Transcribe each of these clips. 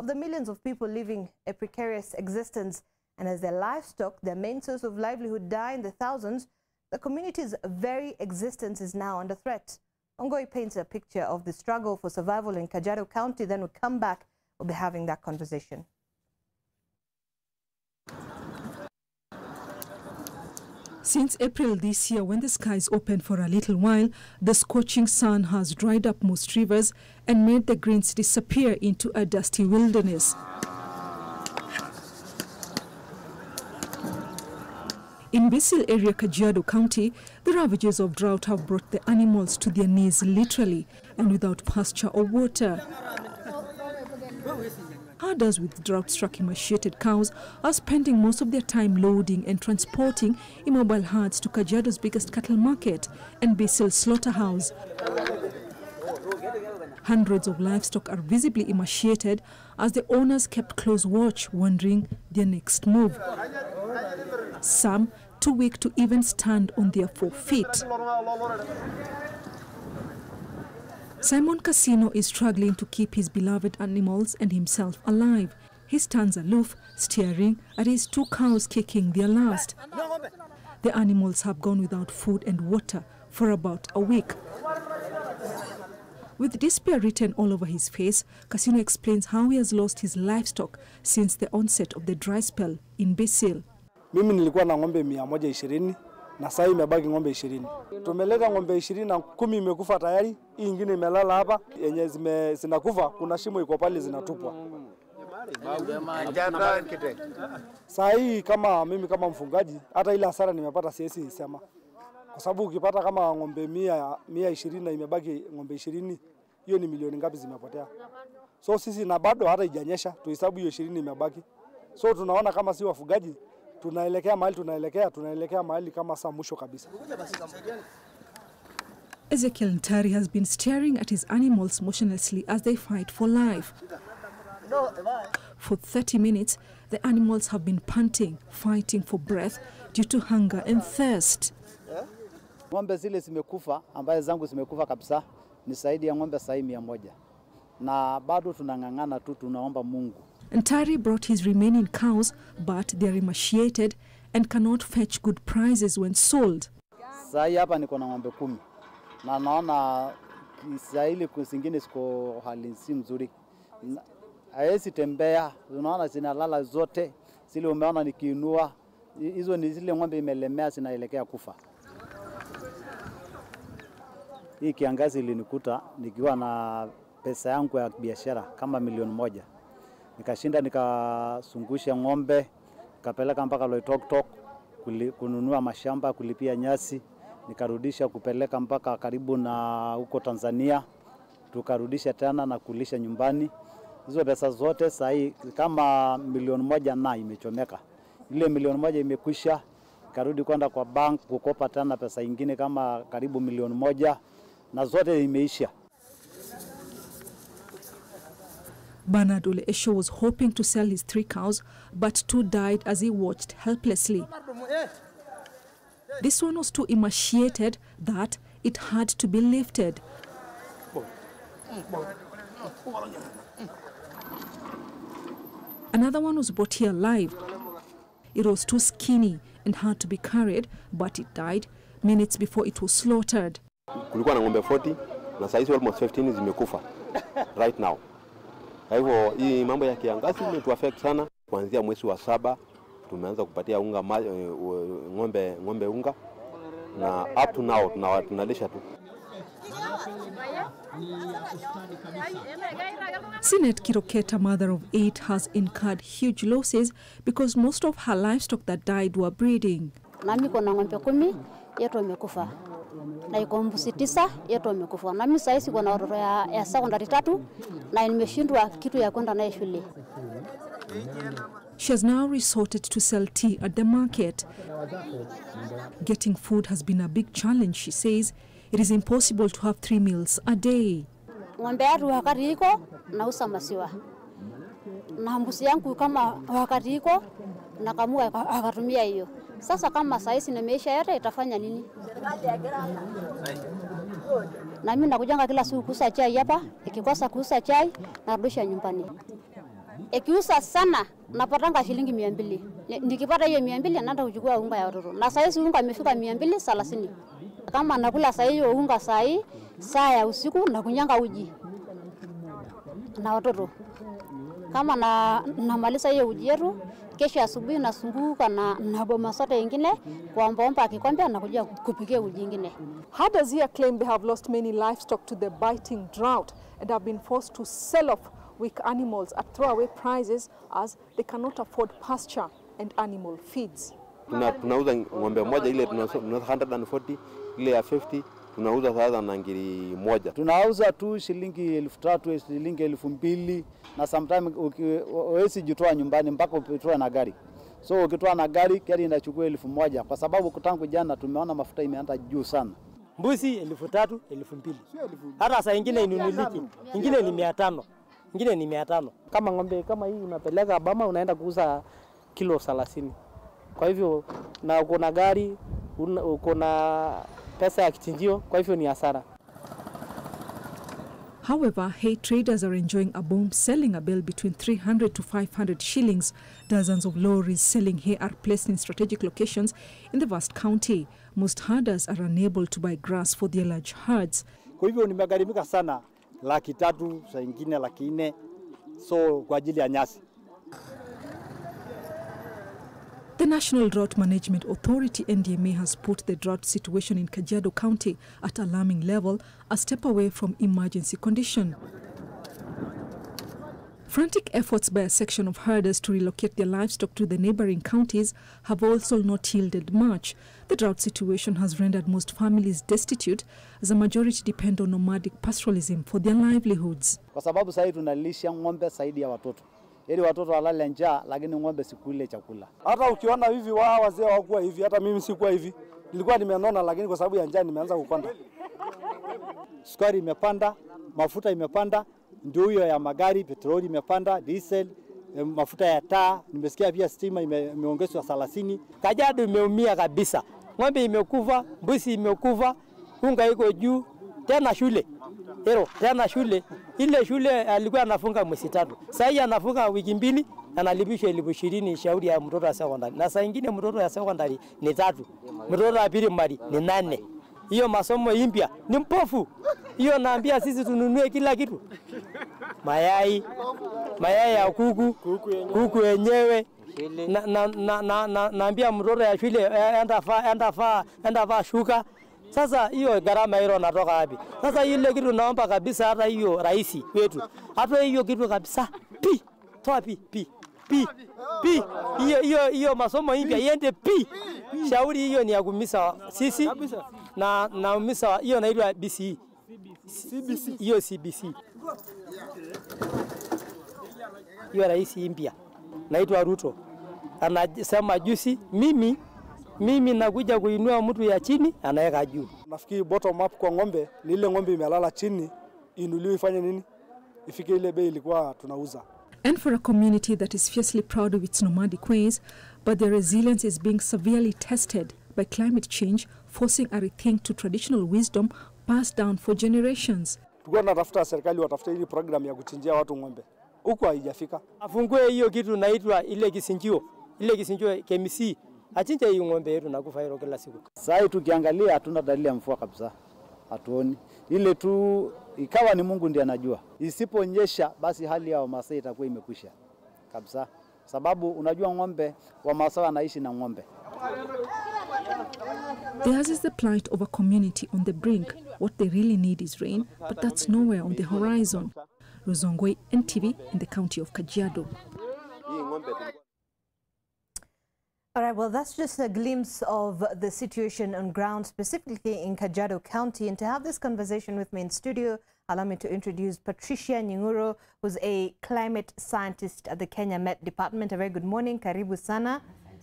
of the millions of people living a precarious existence, and as their livestock, their main source of livelihood, die in the thousands, the community's very existence is now under threat. Ongoi paints a picture of the struggle for survival in Kajiado County. Then we'll come back, we'll be having that conversation. Since April this year, when the skies opened for a little while, the scorching sun has dried up most rivers and made the greens disappear into a dusty wilderness. In Basil area, Kajiado County, the ravages of drought have brought the animals to their knees literally and without pasture or water. Herders with drought-struck emaciated cows are spending most of their time loading and transporting immobile herds to Kajiado's biggest cattle market and Basil slaughterhouse. Hundreds of livestock are visibly emaciated as the owners kept close watch, wondering their next move. Some too weak to even stand on their 4 feet. Simon Casino is struggling to keep his beloved animals and himself alive. He stands aloof, staring at his 2 cows kicking their last. The animals have gone without food and water for about a week. With despair written all over his face, Casino explains how he has lost his livestock since the onset of the dry spell in Basil. Mimi nilikuwa na ng'ombe 120 na sasa imebaki ng'ombe 20. Tumeleta ng'ombe 20 na 10 imekufa tayari, hii nyingine imelala hapa, yenye zinakufa kuna shimo iko pale zinatupwa. Sasa hii kama mimi kama mfungaji, hata ile hasara nimepata siwezi sema. Kwa sababu ukipata kama ng'ombe 120 na imebaki ng'ombe 20, hiyo ni milioni ngapi zimepotea. So sisi na bado hata ijanyesha, tuhesabu hiyo 20 imebaki. So tunaona kama si wafugaji tunaelekea mahali kama saa mwisho kabisa. Ezekiel Ntari has been staring at his animals motionlessly as they fight for life. For 30 minutes, the animals have been panting, fighting for breath due to hunger and thirst. Ng'ombe zile zimekufa, ambaye zangu zimekufa kabisa, ni zaidi ya ng'ombe 100. Na bado tunang'ang'ana tu, tunaomba Mungu. Ntari brought his remaining cows, but they are emaciated and cannot fetch good prices when sold. Sasa hapa niko na ng'ombe 10. Na naona Israeli kusingine siko hali si mzuri. Haezi tembea, unaona zinalala zote. Zile umeona nikiinua, hizo ni zile ng'ombe imelemea zinaelekea kufa. Hii kiangazi ilinikuta nikiwa na pesa yangu ya biashara kama 1,000,000. Nikashinda nikasungusha ng'ombe, nikapeleka mpaka Loitoktok kununua mashamba, kulipia nyasi, nikarudisha kupeleka mpaka karibu na huko Tanzania, tukarudisha tena na kulisha nyumbani. Hizo pesa zote sasa kama 1,000,000 na imechomeka. Ile 1,000,000 imekwisha, karudi kwenda kwa bank kukopa tena pesa nyingine kama karibu 1,000,000 na zote imeisha. Bernard Ole Esho was hoping to sell his 3 cows, but 2 died as he watched helplessly. This one was too emaciated that it had to be lifted. Another one was brought here alive. It was too skinny and had to be carried, but it died minutes before it was slaughtered. Kulikuwa na ng'ombe 40 na saizi almost 15 zimekufa right now. Kwa hivyo hii mambo ya kiangazi imetuaffect sana. Kuanzia mwezi wa 7 tumeanza kupatia unga ng'ombe unga, na up to now tunalisha tu. Sinet Kiroketa, mother of 8, has incurred huge losses because most of her livestock that died were breeding. Nami kuna ng'ombe 10 yetu wamekufa. Na iko mbuzi 9 yetu wamekufa. Nami sasa hivi kuna watoto ya secondary 3 na nimeshindwa kitu ya kwenda naye shule. She has now resorted to sell tea at the market. Getting food has been a big challenge, she says. It is impossible to have 3 meals a day. Ng'ombe yetu wakati iko nauza maziwa. Na mbuzi yangu kama wakati iko nakamua akatumia hiyo. Sasa kama saizi nimeisha yote itafanya nini? Na mimi nakujanga kila siku kuuza chai hapa, ikikosa kuuza chai narudisha nyumbani. Ikiuza sana napatanga shilingi 200. Nikipata hiyo 200 naenda kuchukua unga ya watoto. Na sasa unga imefika 230. Kama nakula saa hiyo unga saa ya usiku na kunyanga uji na watoto. Kama namaliza hiyo uji yetu, kesho asubuhi nasunguka na boma sote ingine kuomba kikombe na kuja kupikia uji ingine. Herders here claim they have lost many livestock to the biting drought and have been forced to sell off weak animals at throwaway prices as they cannot afford pasture and animal feeds. Tunauza ng'ombe moja ile tunauza 140, ile ya 50 tunauza sasa na ngiri moja. Tunauza tu shilingi 3,000, shilingi 2,000 na sometimes huwezi jitoa nyumbani mpaka upitoe na gari. So ukitoa na gari inachukua 1,000 kwa sababu kutangu jana tumeona mafuta imeanza juu sana. Mbuzi 3,000, 2,000. Hata saa ingine inunuliki, ingine ni 500. Ingine ni 500. Kama ng'ombe kama hii unapeleka Bama unaenda kuuza kilo 30. Kwa hivyo na uko na gari, uko na pesa ya kichinjio, kwa hivyo ni hasara. However, hay traders are enjoying a boom, selling a bale between 300 to 500 shillings. Dozens of lorries selling hay are placed in strategic locations in the vast county. Most herders are unable to buy grass for their large herds. Kwa hivyo nimegharimika sana 300,000, saa ingine 400,000, so kwa ajili ya nyasi. The National Drought Management Authority NDMA has put the drought situation in Kajiado County at alarming level, a step away from emergency condition. Frantic efforts by a section of herders to relocate their livestock to the neighboring counties have also not yielded much. The drought situation has rendered most families destitute, as a majority depend on nomadic pastoralism for their livelihoods. Kwa sababu sasa tunalisha ng'ombe zaidi ya watoto. Ili watoto walale njaa, lakini ng'ombe sikule chakula. Hata ukiona hivi wazee hawakuwa hivi, hata mimi sikuwa hivi. Nilikuwa nimenona, lakini kwa sababu ya njaa nimeanza kukonda. Sukari imepanda, mafuta imepanda, ndio hiyo ya magari, petroli imepanda, diesel, mafuta ya taa, nimesikia pia stima imeongezwa 30. Kajiado imeumia kabisa. Ng'ombe imekufa, mbuzi imekufa, unga iko juu, tena shule. Tena shule. Ile shule alikuwa anafunga mwezi 3. Sasa anafunga wiki 2, analipishwa 20,000 shauri ya mtoto wa secondary. Na saa nyingine mtoto wa secondary ni 3. Mtoto wa primary ni 8. Hiyo masomo impya ni mpofu. Hiyo naambia sisi tununue kila kitu. Mayai ya kuku wenyewe. Naambia mtoto ya shule enda faa shuka. Sasa hiyo gharama hilo natoka wapi? Sasa ile kitu naomba kabisa hata hiyo rais wetu. Hata hiyo kitu kabisa. Toa hiyo masomo impya iende Shauri hiyo ni ya kumisa sisi na umisa hiyo inaitwa BCE. CBC. Hiyo CBC. Hiyo rais impya. Naitwa Ruto. Anasema juzi mimi nakuja kuinua mtu ya chini anaweka juu. Nafikiri bottom up kwa ng'ombe ni ile ng'ombe imelala chini inuliwe ifanye nini? Ifike ile bei ilikuwa tunauza. And for a community that is fiercely proud of its nomadic ways, but their resilience is being severely tested by climate change, forcing a rethink to traditional wisdom passed down for generations. Tulikuwa tunatafuta serikali watafute ile program ya kuchinjia watu ng'ombe. Huko haijafika. Afungue hiyo kitu naitwa ile kisinjio KMC. Achinja hiyo ng'ombe yetu na kufa hilo kila siku. Sasa tukiangalia hatuna dalili ya mvua kabisa. Hatuoni. Ile tu ikawa ni Mungu ndiye anajua. Isiponyesha basi hali ya Wamasai itakuwa imekwisha kabisa. Sababu unajua ng'ombe Wamasai wanaishi na ng'ombe. Theirs is the plight of a community on the brink. What they really need is rain, but that's nowhere on the horizon. Ruzongwe, NTV, in the county of Kajiado. All right, well, that's just a glimpse of the situation on ground, specifically in Kajiado County. And to have this conversation with me in studio, allow me to introduce Patricia Nyinguro, who's a climate scientist at the Kenya Met Department. A very good morning. Karibu sana.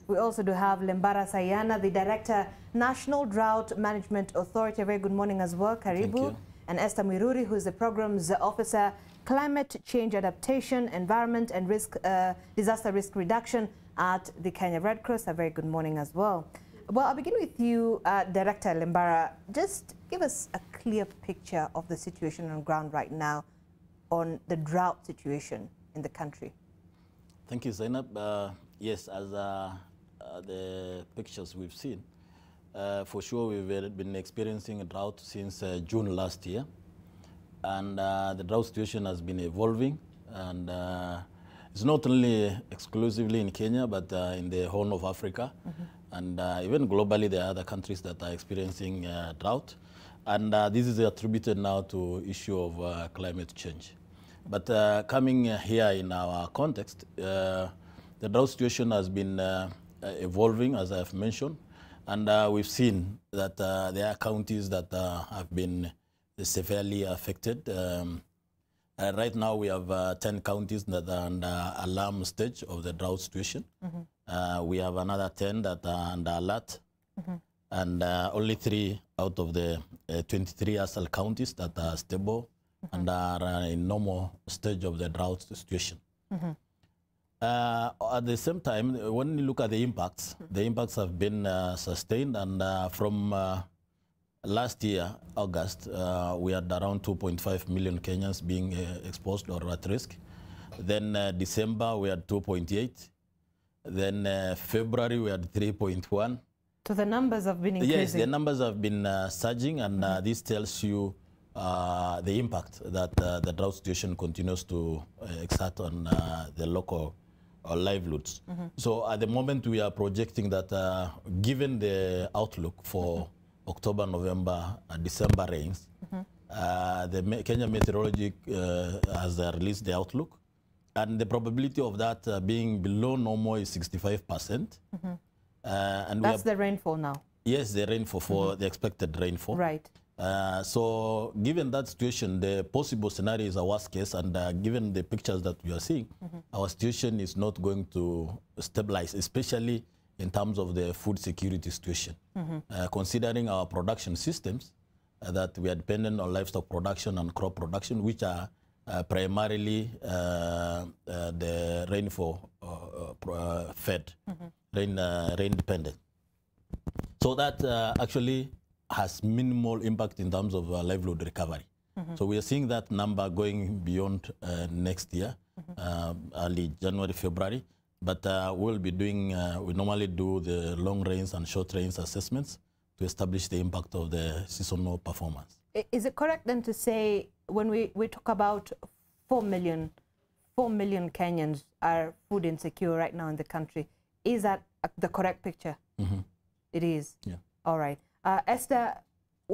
We also do have Lembara Sayana, the Director, National Drought Management Authority. A very good morning as well. Karibu. Thank you. And Esther Miruri, who is the Programs Officer, Climate Change Adaptation, Environment and Disaster Risk Reduction at the Kenya Red Cross. A very good morning as well. Well, I'll begin with you, Director Lembara. Just give us a clear picture of the situation on ground right now on the drought situation in the country. Thank you, Zainab. Yes, as the pictures we've seen, for sure we've been experiencing a drought since June last year. And the drought situation has been evolving. And it's not only exclusively in Kenya, but in the Horn of Africa. And even globally, there are other countries that are experiencing drought. And this is attributed now to issue of climate change. But coming here in our context, the drought situation has been evolving, as I've mentioned. And we've seen that there are counties that have been severely affected. Right now, we have 10 counties that are under alarm stage of the drought situation. We have another 10 that are under alert. And only 3 out of the 23 ASAL counties that are stable and are in normal stage of the drought situation. At the same time, when you look at the impacts have been sustained. And from last year, August, we had around 2.5 million Kenyans being exposed or at risk. Then December, we had 2.8. Then February, we had 3.1. So the numbers have been increasing? Yes, the numbers have been surging, and this tells you the impact that the drought situation continues to exert on the local livelihoods. So at the moment, we are projecting that given the outlook for October, November, December rains, the Kenya Meteorology has released the outlook, and the probability of that being below normal is 65%. And that's the rainfall now? Yes, the rainfall for the expected rainfall. Right. So given that situation, the possible scenario is a worst case, and given the pictures that we are seeing, our situation is not going to stabilize, especially in terms of the food security situation. Considering our production systems, that we are dependent on livestock production and crop production, which are primarily the rainfall fed, rain dependent. So that actually has minimal impact in terms of livelihood recovery. So we are seeing that number going beyond next year, early January, February. But we'll be doing, we normally do the long rains and short rains assessments to establish the impact of the seasonal performance. Is it correct then to say, when we talk about 4 million Kenyans are food insecure right now in the country, is that the correct picture? It is? Yeah. All right. Esther,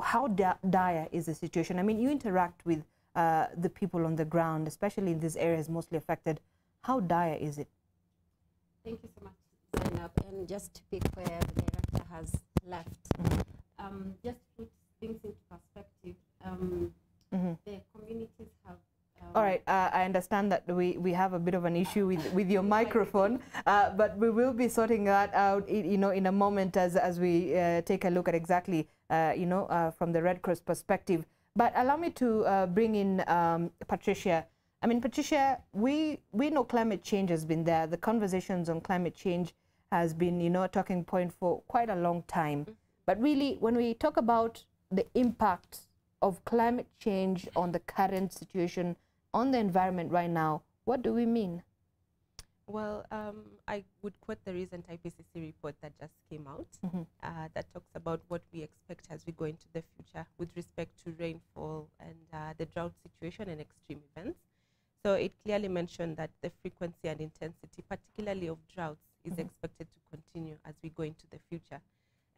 how dire is the situation? I mean, you interact with the people on the ground, especially in these areas mostly affected. How dire is it? Thank you so much, Zainab. And just to pick where the director has left, just to put things into perspective, the communities have... All right, I understand that we have a bit of an issue with your microphone, but we will be sorting that out, in a moment as we take a look at exactly, from the Red Cross perspective. But allow me to bring in Patricia. I mean, Patricia, we know climate change has been there. The conversations on climate change has been, a talking point for quite a long time. But really, when we talk about the impact of climate change on the current situation, on the environment right now, what do we mean? Well, I would quote the recent IPCC report that just came out that talks about what we expect as we go into the future with respect to rainfall and the drought situation and extreme events. So it clearly mentioned that the frequency and intensity, particularly of droughts, is expected to continue as we go into the future.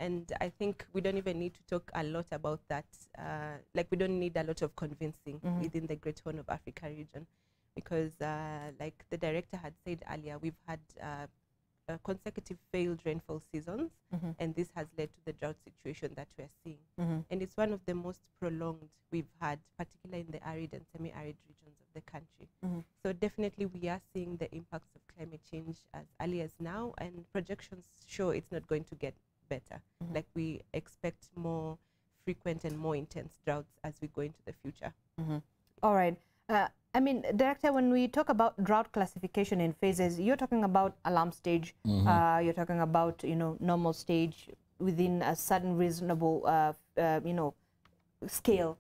And I think we don't even need to talk a lot about that. We don't need a lot of convincing within the Great Horn of Africa region, because like the director had said earlier, we've had consecutive failed rainfall seasons, and this has led to the drought situation that we're seeing. And it's one of the most prolonged we've had, particularly in the arid and semi-arid regions of the country. So definitely we are seeing the impacts of climate change as early as now, and projections show it's not going to get better. Like, we expect more frequent and more intense droughts as we go into the future. All right. I mean, Director, when we talk about drought classification in phases, you're talking about alarm stage, you're talking about, normal stage within a certain reasonable, scale.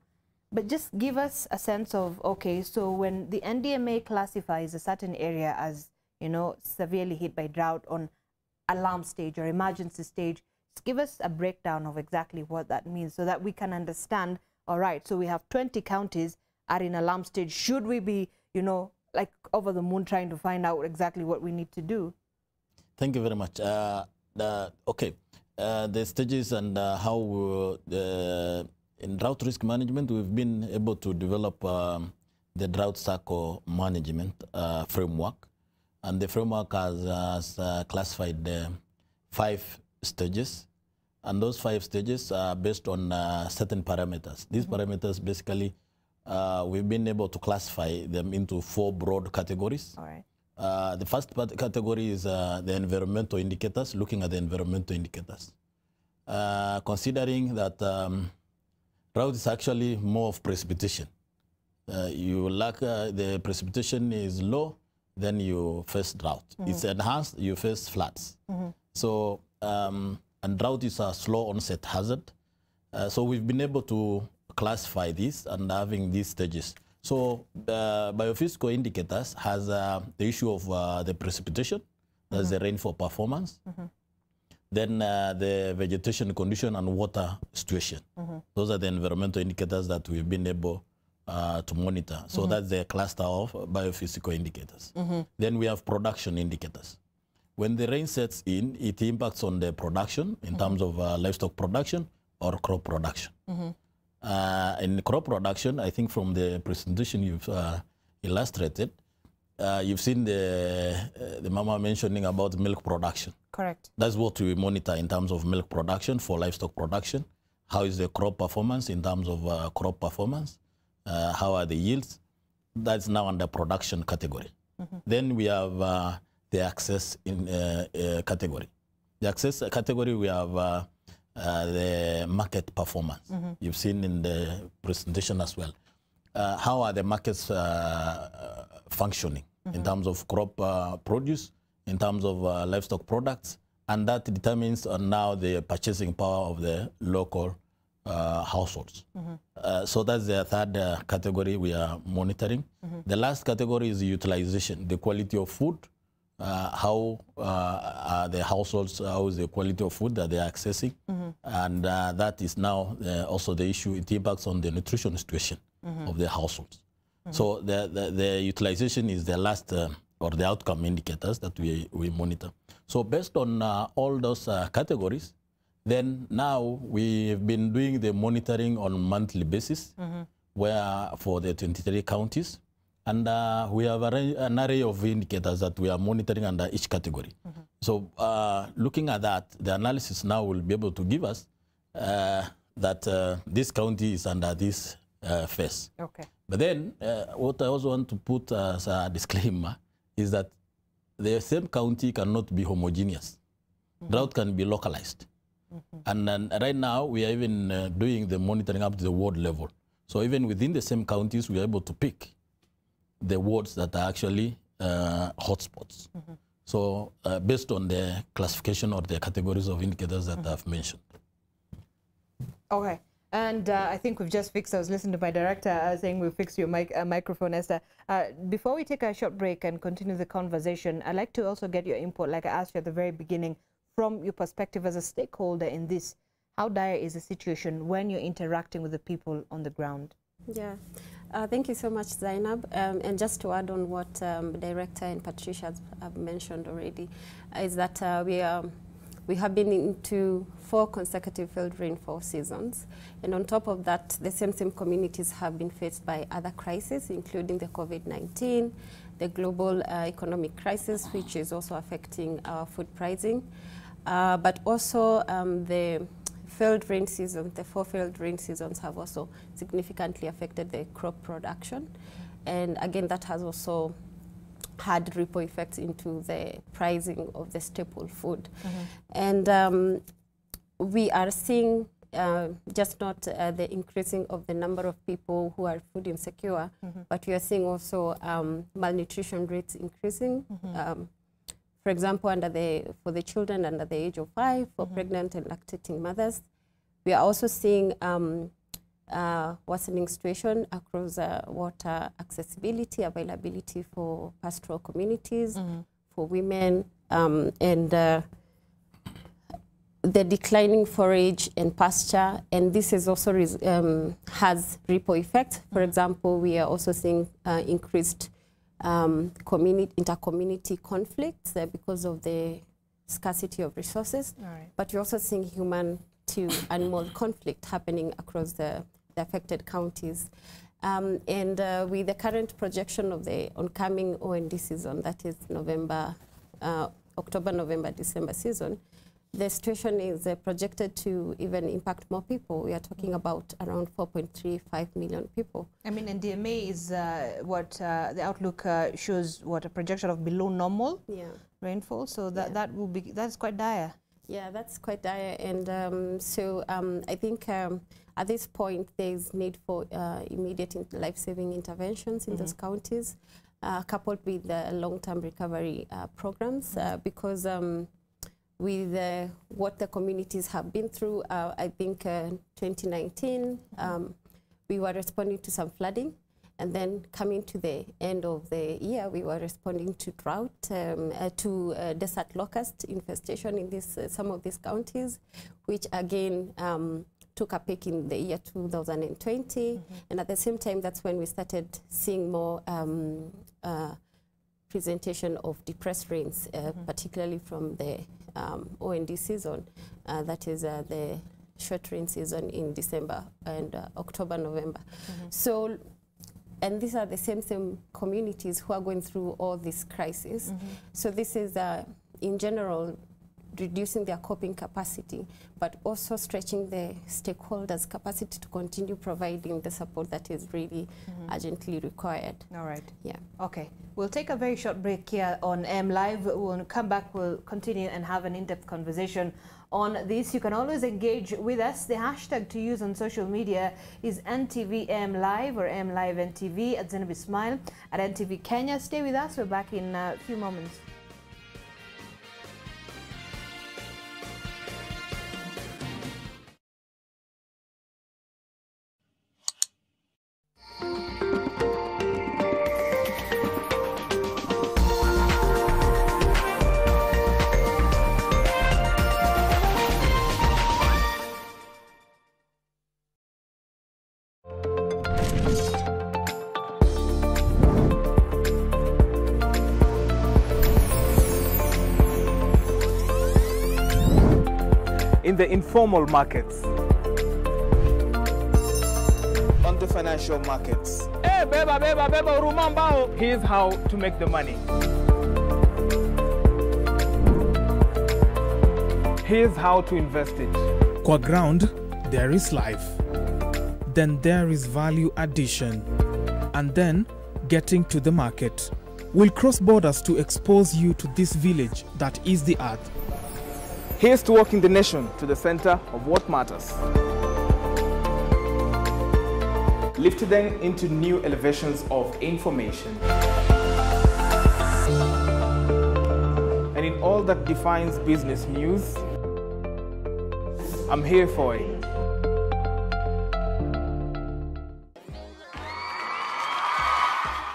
But just give us a sense of, okay, so when the NDMA classifies a certain area as, you know, severely hit by drought on alarm stage or emergency stage. Just give us a breakdown of exactly what that means so that we can understand, all right, so we have 20 counties are in alarm stage. Should we be, you know, like over the moon trying to find out exactly what we need to do? Thank you very much. The stages and how in drought risk management, we've been able to develop the drought cycle management framework. And the framework has classified 5 stages. And those 5 stages are based on certain parameters. These parameters basically, we've been able to classify them into 4 broad categories. All right. The first category is the environmental indicators, looking at the environmental indicators. Considering that drought is actually more of precipitation. You lack, the precipitation is low, then you face drought. It's enhanced, you face floods. So, and drought is a slow onset hazard. So we've been able to classify this and having these stages. So biophysical indicators has the issue of the precipitation, that's the rainfall performance. Then the vegetation condition and water situation. Those are the environmental indicators that we've been able to monitor. So that's the cluster of biophysical indicators. Then we have production indicators. When the rain sets in, it impacts on the production in terms of livestock production or crop production. In crop production, I think from the presentation you've illustrated, you've seen the mama mentioning about milk production. Correct. That's what we monitor in terms of milk production for livestock production. How is the crop performance in terms of crop performance? How are the yields? That's now under production category. Then we have the access in category. The access category, we have the market performance. You've seen in the presentation as well. How are the markets functioning in terms of crop produce, in terms of livestock products, and that determines now the purchasing power of the local households. So that's the third category we are monitoring. The last category is utilization, the quality of food. How are the households, how is the quality of food that they are accessing? And that is now also the issue. It impacts on the nutrition situation of the households. So the utilization is the last or the outcome indicators that we monitor. So based on all those categories, then now we've been doing the monitoring on a monthly basis, where for the 23 counties, and we have an array of indicators that we are monitoring under each category. So looking at that, the analysis now will be able to give us that this county is under this phase. Okay. But then what I also want to put as a disclaimer is that the same county cannot be homogeneous. Drought can be localized. And then right now, we are even doing the monitoring up to the ward level. So even within the same counties, we are able to pick the wards that are actually hotspots. So based on the classification or the categories of indicators that I've mentioned. Okay. And I think we've just fixed, I was listening to my director saying we'll fix your microphone, Esther. Before we take a short break and continue the conversation, I'd like to also get your input, like I asked you at the very beginning, from your perspective as a stakeholder in this. How dire is the situation when you're interacting with the people on the ground? Yeah, thank you so much, Zainab. And just to add on what Director and Patricia have mentioned already, is that we have been into 4 consecutive field rainfall seasons. And on top of that, the same communities have been faced by other crises, including the COVID-19, the global economic crisis, which is also affecting our food pricing. But also the failed rain season, the 4 failed rain seasons have also significantly affected the crop production. And again, that has also had ripple effects into the pricing of the staple food. And we are seeing just not the increasing of the number of people who are food insecure, but we are seeing also malnutrition rates increasing. For example, for the children under the age of 5, for pregnant and lactating mothers. We are also seeing worsening situation across water accessibility, availability for pastoral communities, for women, and the declining forage and pasture, and this is also has ripple effects. For example, we are also seeing increased intercommunity conflicts because of the scarcity of resources. Right. But we're also seeing human to animal conflict happening across the affected counties. And with the current projection of the oncoming OND season, that is October, November, December season, the situation is projected to even impact more people. We are talking about around 4.35 million people. I mean, and DMA is what the outlook shows, what a projection of below normal rainfall. So that's quite dire. Yeah, that's quite dire. And I think at this point there is need for immediate life-saving interventions in those counties, coupled with the long-term recovery programs, because with what the communities have been through, I think 2019, we were responding to some flooding, and then coming to the end of the year, we were responding to drought, to desert locust infestation in some of these counties, which again took a peak in the year 2020, and at the same time, that's when we started seeing more presentation of depressed rains, particularly from the OND season, that is the short rain season in December and October, November. So, and these are the same communities who are going through all this crisis. So this is, in general, reducing their coping capacity, but also stretching the stakeholders' capacity to continue providing the support that is really urgently required. All right. Yeah. Okay. We'll take a very short break here on M Live. We'll come back, we'll continue and have an in-depth conversation on this. You can always engage with us. The hashtag to use on social media is NTVM Live or M Live NTV, at Zenabi Smile, at NTV Kenya. Stay with us. We're back in a few moments. In the informal markets, on the financial markets. Hey, beba, here's how to make the money. Here's how to invest it. Qua ground, there is life. Then there is value addition. And then getting to the market. We'll cross borders to expose you to this village that is the earth. Here's to walking the nation to the center of what matters. Lifting them into new elevations of information. And in all that defines business news, I'm here for it.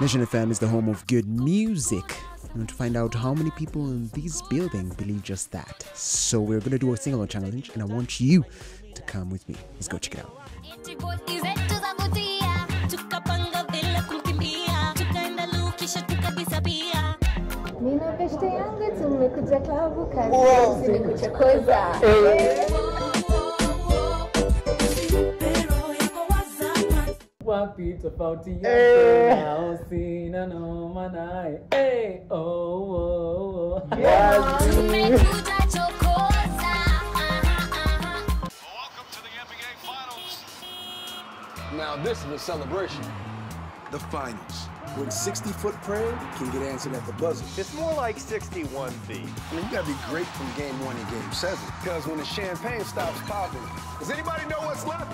Nation FM is the home of good music. And to find out how many people in this building believe just that. So we're going to do a sing-along challenge, and I want you to come with me. Let's go check it out. Wapi tofauti yako na sina noma naye. Hey, oh. Tumekuja chokoza. Welcome to the NBA Finals. Now this is a celebration. The finals, when 60-foot prayer can get answered at the buzzer. It's more like 61 feet. I mean, you gotta be great from game 1 and game 7. Because when the champagne stops popping, does anybody know what's left?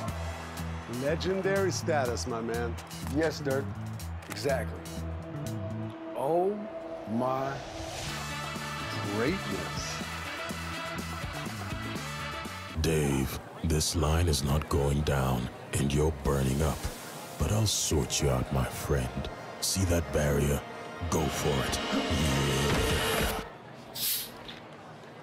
Legendary status, my man. Yes, Dirk. Exactly. Oh my greatness. Dave, this line is not going down, and you're burning up. But I'll sort you out, my friend. See that barrier? Go for it. Yeah.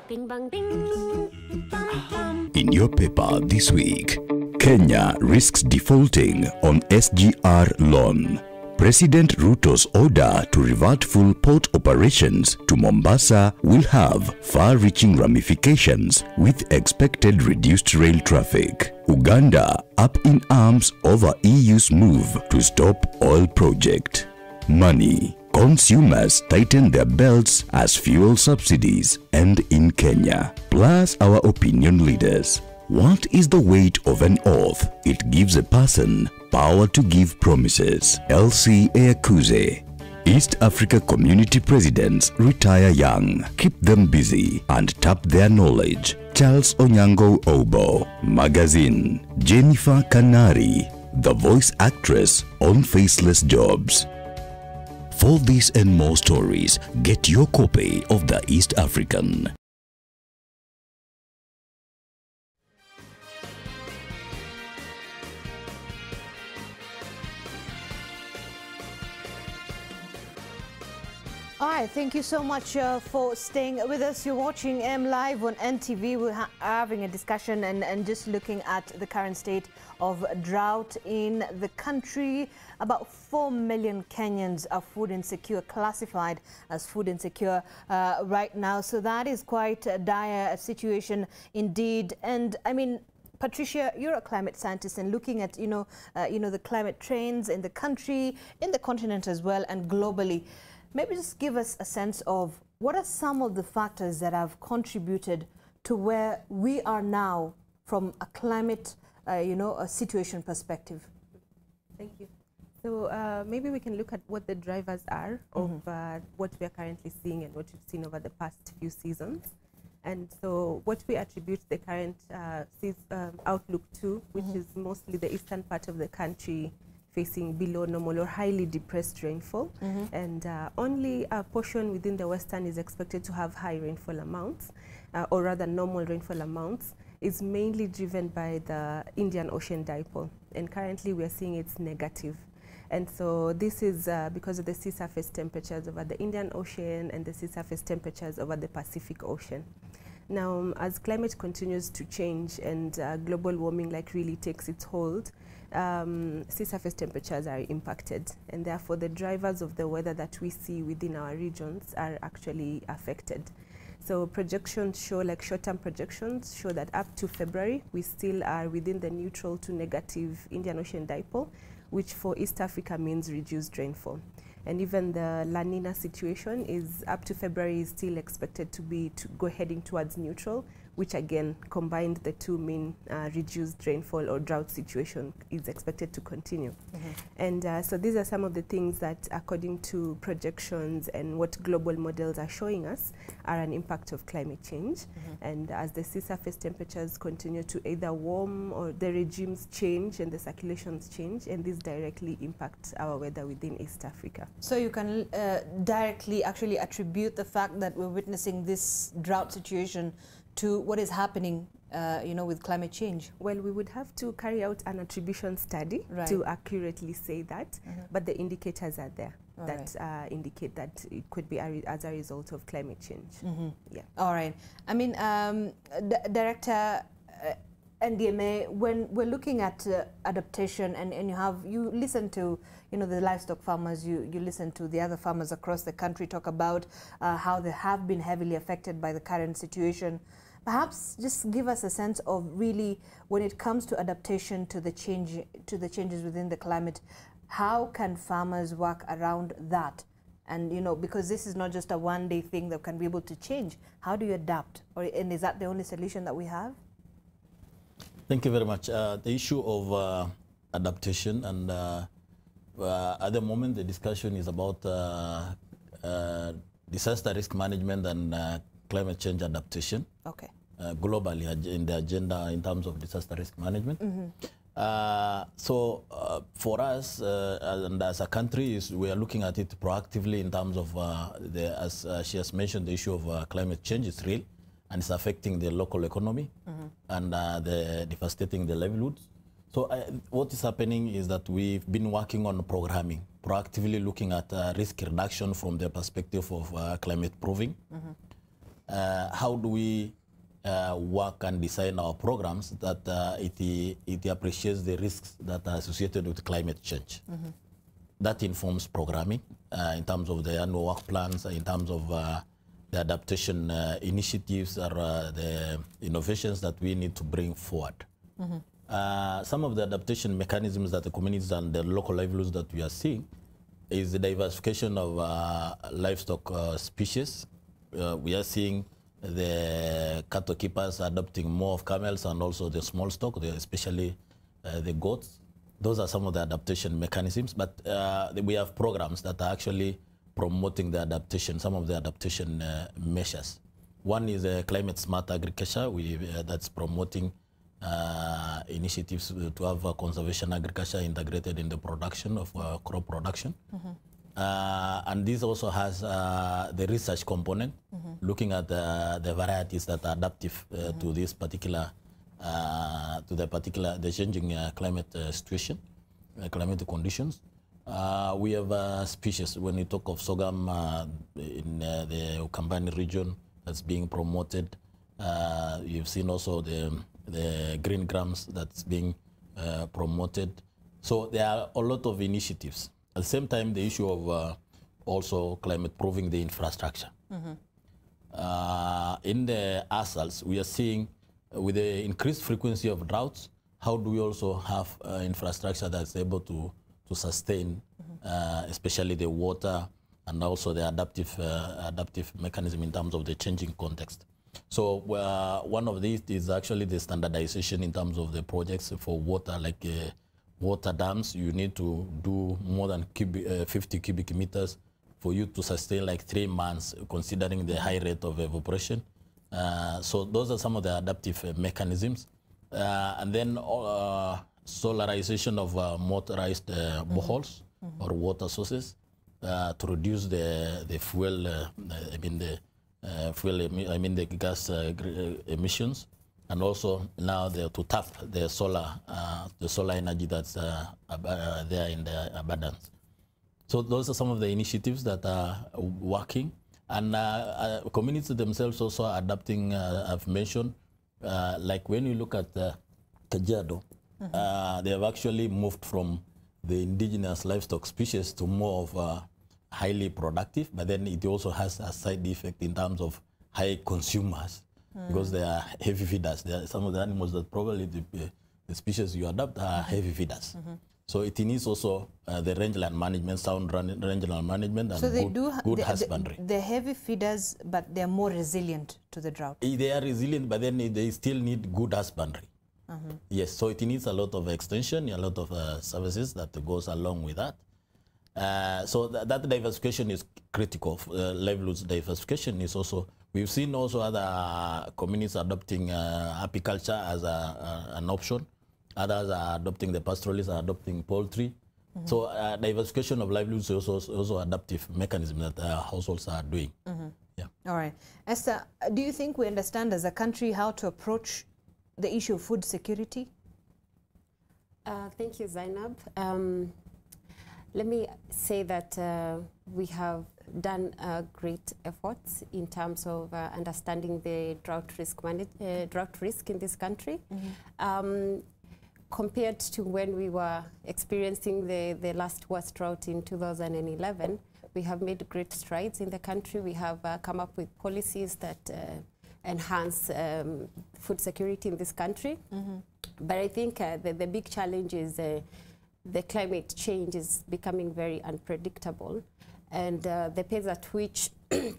Bing bang bing. Bum bum. In your paper this week, Kenya risks defaulting on SGR loan. President Ruto's order to revert full port operations to Mombasa will have far-reaching ramifications with expected reduced rail traffic. Uganda up in arms over EU's move to stop oil project. Money. Consumers tighten their belts as fuel subsidies end in Kenya. Plus our opinion leaders. What is the weight of an oath? It gives a person power to give promises. LC Eyakuze. East Africa community presidents retire young, keep them busy and tap their knowledge. Charles Onyango Obo. Magazine. Jennifer Kanari, the voice actress on Faceless Jobs. For these and more stories, get your copy of the East African. All right, thank you so much for staying with us. You're watching M Live on NTV. We're having a discussion and just looking at the current state of drought in the country. About 4 million Kenyans are food insecure, classified as food insecure right now. So that is quite a dire situation indeed. And I mean, Patricia, you're a climate scientist and looking at, the climate trends in the country, in the continent as well, and globally. Maybe just give us a sense of what are some of the factors that have contributed to where we are now from a climate, a situation perspective. Thank you. So maybe we can look at what the drivers are of what we are currently seeing and what we've seen over the past few seasons. And so what we attribute the current outlook to, which is mostly the eastern part of the country facing below normal or highly depressed rainfall. And only a portion within the western is expected to have high rainfall amounts, or rather normal rainfall amounts, is mainly driven by the Indian Ocean dipole. And currently we are seeing it's negative. And so this is because of the sea surface temperatures over the Indian Ocean and the sea surface temperatures over the Pacific Ocean. Now, as climate continues to change and global warming really takes its hold, sea surface temperatures are impacted, and therefore the drivers of the weather that we see within our regions are actually affected. So projections show, short-term projections show that up to February, we still are within the neutral to negative Indian Ocean dipole, which for East Africa means reduced rainfall. And even the La Nina situation is up to February is still expected to go heading towards neutral, which again combined the two mean reduced rainfall or drought situation is expected to continue. And so these are some of the things that, according to projections and what global models are showing us, are an impact of climate change. And as the sea surface temperatures continue to either warm or the regimes change and the circulations change, and this directly impacts our weather within East Africa. So you can directly actually attribute the fact that we're witnessing this drought situation to what is happening, with climate change? Well, we would have to carry out an attribution study to accurately say that, but the indicators are there that indicate that it could be as a result of climate change. Yeah. All right. I mean, Director NDMA, when we're looking at adaptation and you listen to the livestock farmers, you listen to the other farmers across the country talk about how they have been heavily affected by the current situation. Perhaps just give us a sense of really when it comes to adaptation to the changes within the climate, how can farmers work around that? And because this is not just a one-day thing that can be able to change. How do you adapt? And is that the only solution that we have? Thank you very much. The issue of adaptation, and at the moment the discussion is about disaster risk management and climate change adaptation. Okay. Globally in the agenda in terms of disaster risk management. So for us and as a country, we are looking at it proactively in terms of as she has mentioned, the issue of climate change is real and it's affecting the local economy and devastating the livelihoods. So what is happening is that we've been working on programming, proactively looking at risk reduction from the perspective of climate proofing. how do we work and design our programs that it appreciates the risks that are associated with climate change. That informs programming in terms of the annual work plans, in terms of the adaptation initiatives or the innovations that we need to bring forward. Some of the adaptation mechanisms that the communities and the local livelihoods that we are seeing is the diversification of livestock species. We are seeing the cattle keepers adopting more of camels and also the small stock, especially the goats. Those are some of the adaptation mechanisms, but we have programs that are actually promoting the adaptation, some of the adaptation measures. One is climate smart agriculture, that's promoting initiatives to have conservation agriculture integrated in the production of crop production. And this also has the research component, looking at the varieties that are adaptive to this particular, the changing climate situation, climatic conditions. We have species, when you talk of sorghum in the Ukambani region, that's being promoted. You've seen also the green grams that's being promoted. So there are a lot of initiatives. At the same time, the issue of also climate proving the infrastructure. In the ASALs, we are seeing with the increased frequency of droughts, how do we also have infrastructure that's able to sustain, especially the water and also the adaptive mechanism in terms of the changing context. So one of these is actually the standardization in terms of the projects for water, like water dams. You need to do more than 50 cubic meters for you to sustain like 3 months, considering the high rate of evaporation. So those are some of the adaptive mechanisms. And then solarization of motorized boreholes or water sources to reduce the fuel, the gas emissions, and also now to tap the solar energy that's there in the abundance. So those are some of the initiatives that are working, and communities themselves also are adapting. I've mentioned, like when you look at Kajiado, they have actually moved from the indigenous livestock species to more of highly productive, but then it also has a side effect in terms of high consumers, because they are heavy feeders. There are some of the animals that probably the species you adopt are heavy feeders. So it needs also the rangeland management, sound rangeland management, and so good husbandry. They're heavy feeders, but they're more resilient to the drought. They are resilient, but then they still need good husbandry. Yes, so it needs a lot of extension, a lot of services that goes along with that. So that diversification is critical. Livelihoods diversification is also, we've seen also other communities adopting apiculture as an option. Others are adopting the pastoralists, are adopting poultry. So diversification of livelihoods is also adaptive mechanism that households are doing. Yeah. All right. Esther, do you think we understand as a country how to approach the issue of food security? Thank you, Zainab. Let me say that we have done great efforts in terms of understanding the drought risk in this country. Compared to when we were experiencing the last worst drought in 2011, we have made great strides in the country. We have come up with policies that enhance food security in this country. But I think the big challenge is the climate change is becoming very unpredictable, and the pace at which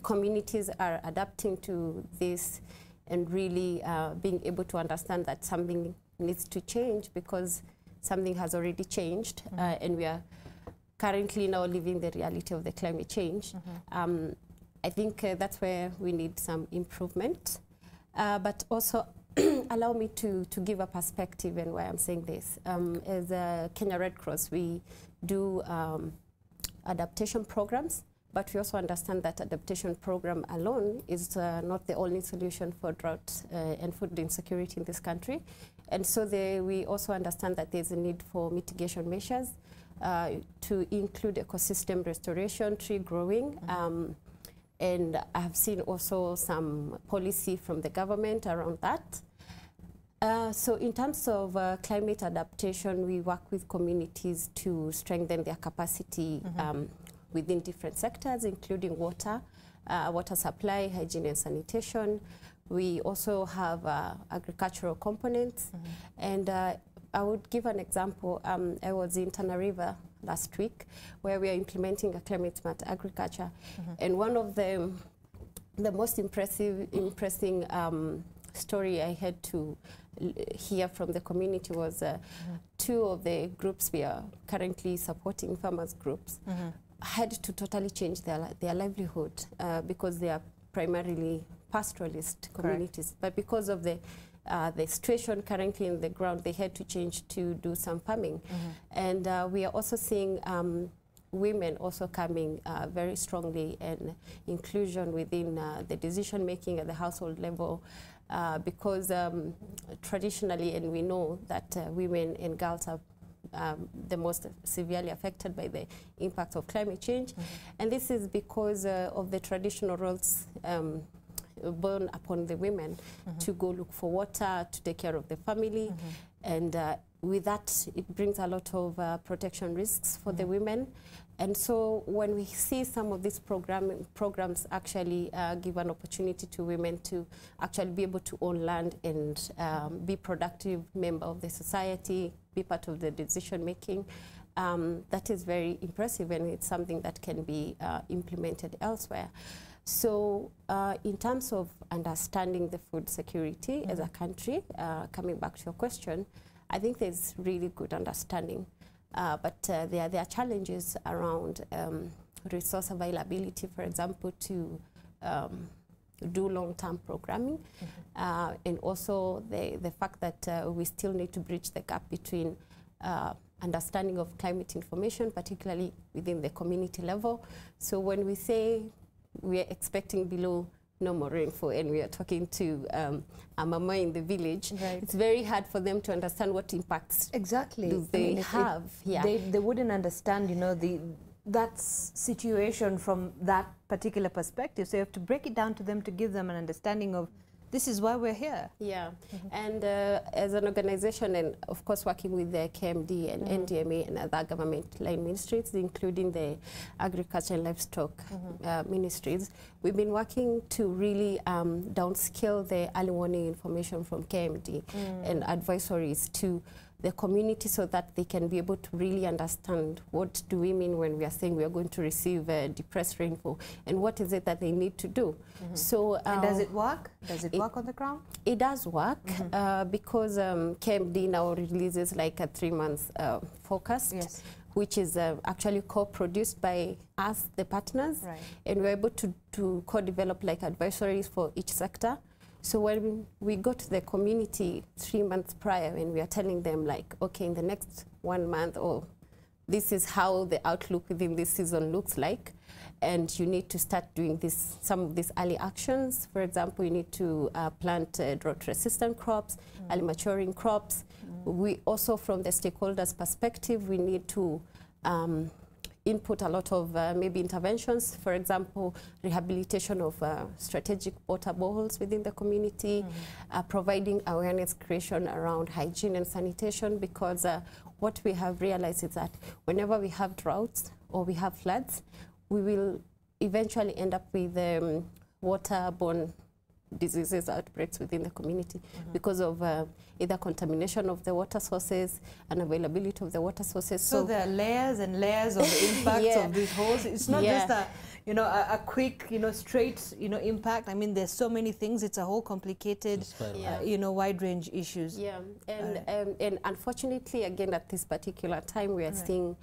communities are adapting to this and really being able to understand that something needs to change because something has already changed, and we are currently now living the reality of the climate change. I think that's where we need some improvement, but also allow me to give a perspective and why I'm saying this. As Kenya Red Cross, we do adaptation programs, but we also understand that adaptation program alone is not the only solution for drought and food insecurity in this country. And so we also understand that there's a need for mitigation measures to include ecosystem restoration, tree growing, And I've seen also some policy from the government around that. So in terms of climate adaptation, we work with communities to strengthen their capacity within different sectors, including water, water supply, hygiene and sanitation. We also have agricultural components. And I would give an example. I was in Tana River last week, where we are implementing a climate smart agriculture. And one of the most impressing story I had to hear from the community was two of the groups we are currently supporting, farmers groups, had to totally change their livelihood because they are primarily pastoralist communities. But because of the situation currently in the ground, they had to change to do some farming. And we are also seeing women also coming very strongly, and inclusion within the decision making at the household level, because traditionally, and we know that women and girls are the most severely affected by the impact of climate change. And this is because of the traditional roles borne upon the women to go look for water, to take care of the family. And with that, it brings a lot of protection risks for the women. And so when we see some of these programs actually give an opportunity to women to actually be able to own land and be productive member of the society, be part of the decision making, that is very impressive, and it's something that can be implemented elsewhere. So in terms of understanding the food security as a country, coming back to your question, I think there's really good understanding. But there are challenges around resource availability, for example, to do long-term programming, and also the fact that we still need to bridge the gap between understanding of climate information, particularly within the community level. So when we say we are expecting below normal rainfall and we are talking to a mama in the village, it's very hard for them to understand what impacts do they have. They wouldn't understand, you know, that situation from that particular perspective. So you have to break it down to them to give them an understanding of this is why we're here. And as an organization, and of course working with the KMD and NDMA and other government line ministries, including the agriculture and livestock ministries, we've been working to really downscale the early warning information from KMD and advisories to the community, so that they can be able to really understand what do we mean when we are saying we are going to receive depressed rainfall, and what is it that they need to do. So and does it work? Does it work on the ground? It does work because KMD now releases like a 3-month forecast, which is actually co-produced by us, the partners, and we're able to co-develop like advisories for each sector. So when we go to the community 3 months prior, and we are telling them like, okay, in the next 1 month, or this is how the outlook within this season looks like, and you need to start doing some of these early actions. For example, you need to plant drought-resistant crops, early maturing crops. We also, from the stakeholders' perspective, we need to input a lot of maybe interventions, for example, rehabilitation of strategic water boreholes within the community, providing awareness creation around hygiene and sanitation, because what we have realized is that whenever we have droughts or we have floods, we will eventually end up with waterborne diseases outbreaks within the community because of either contamination of the water sources and availability of the water sources. So there are layers and layers of the impacts of these holes. It's not just a quick, straight, impact. I mean, there's so many things. It's a whole complicated, wide range issues. And unfortunately, again, at this particular time, we are seeing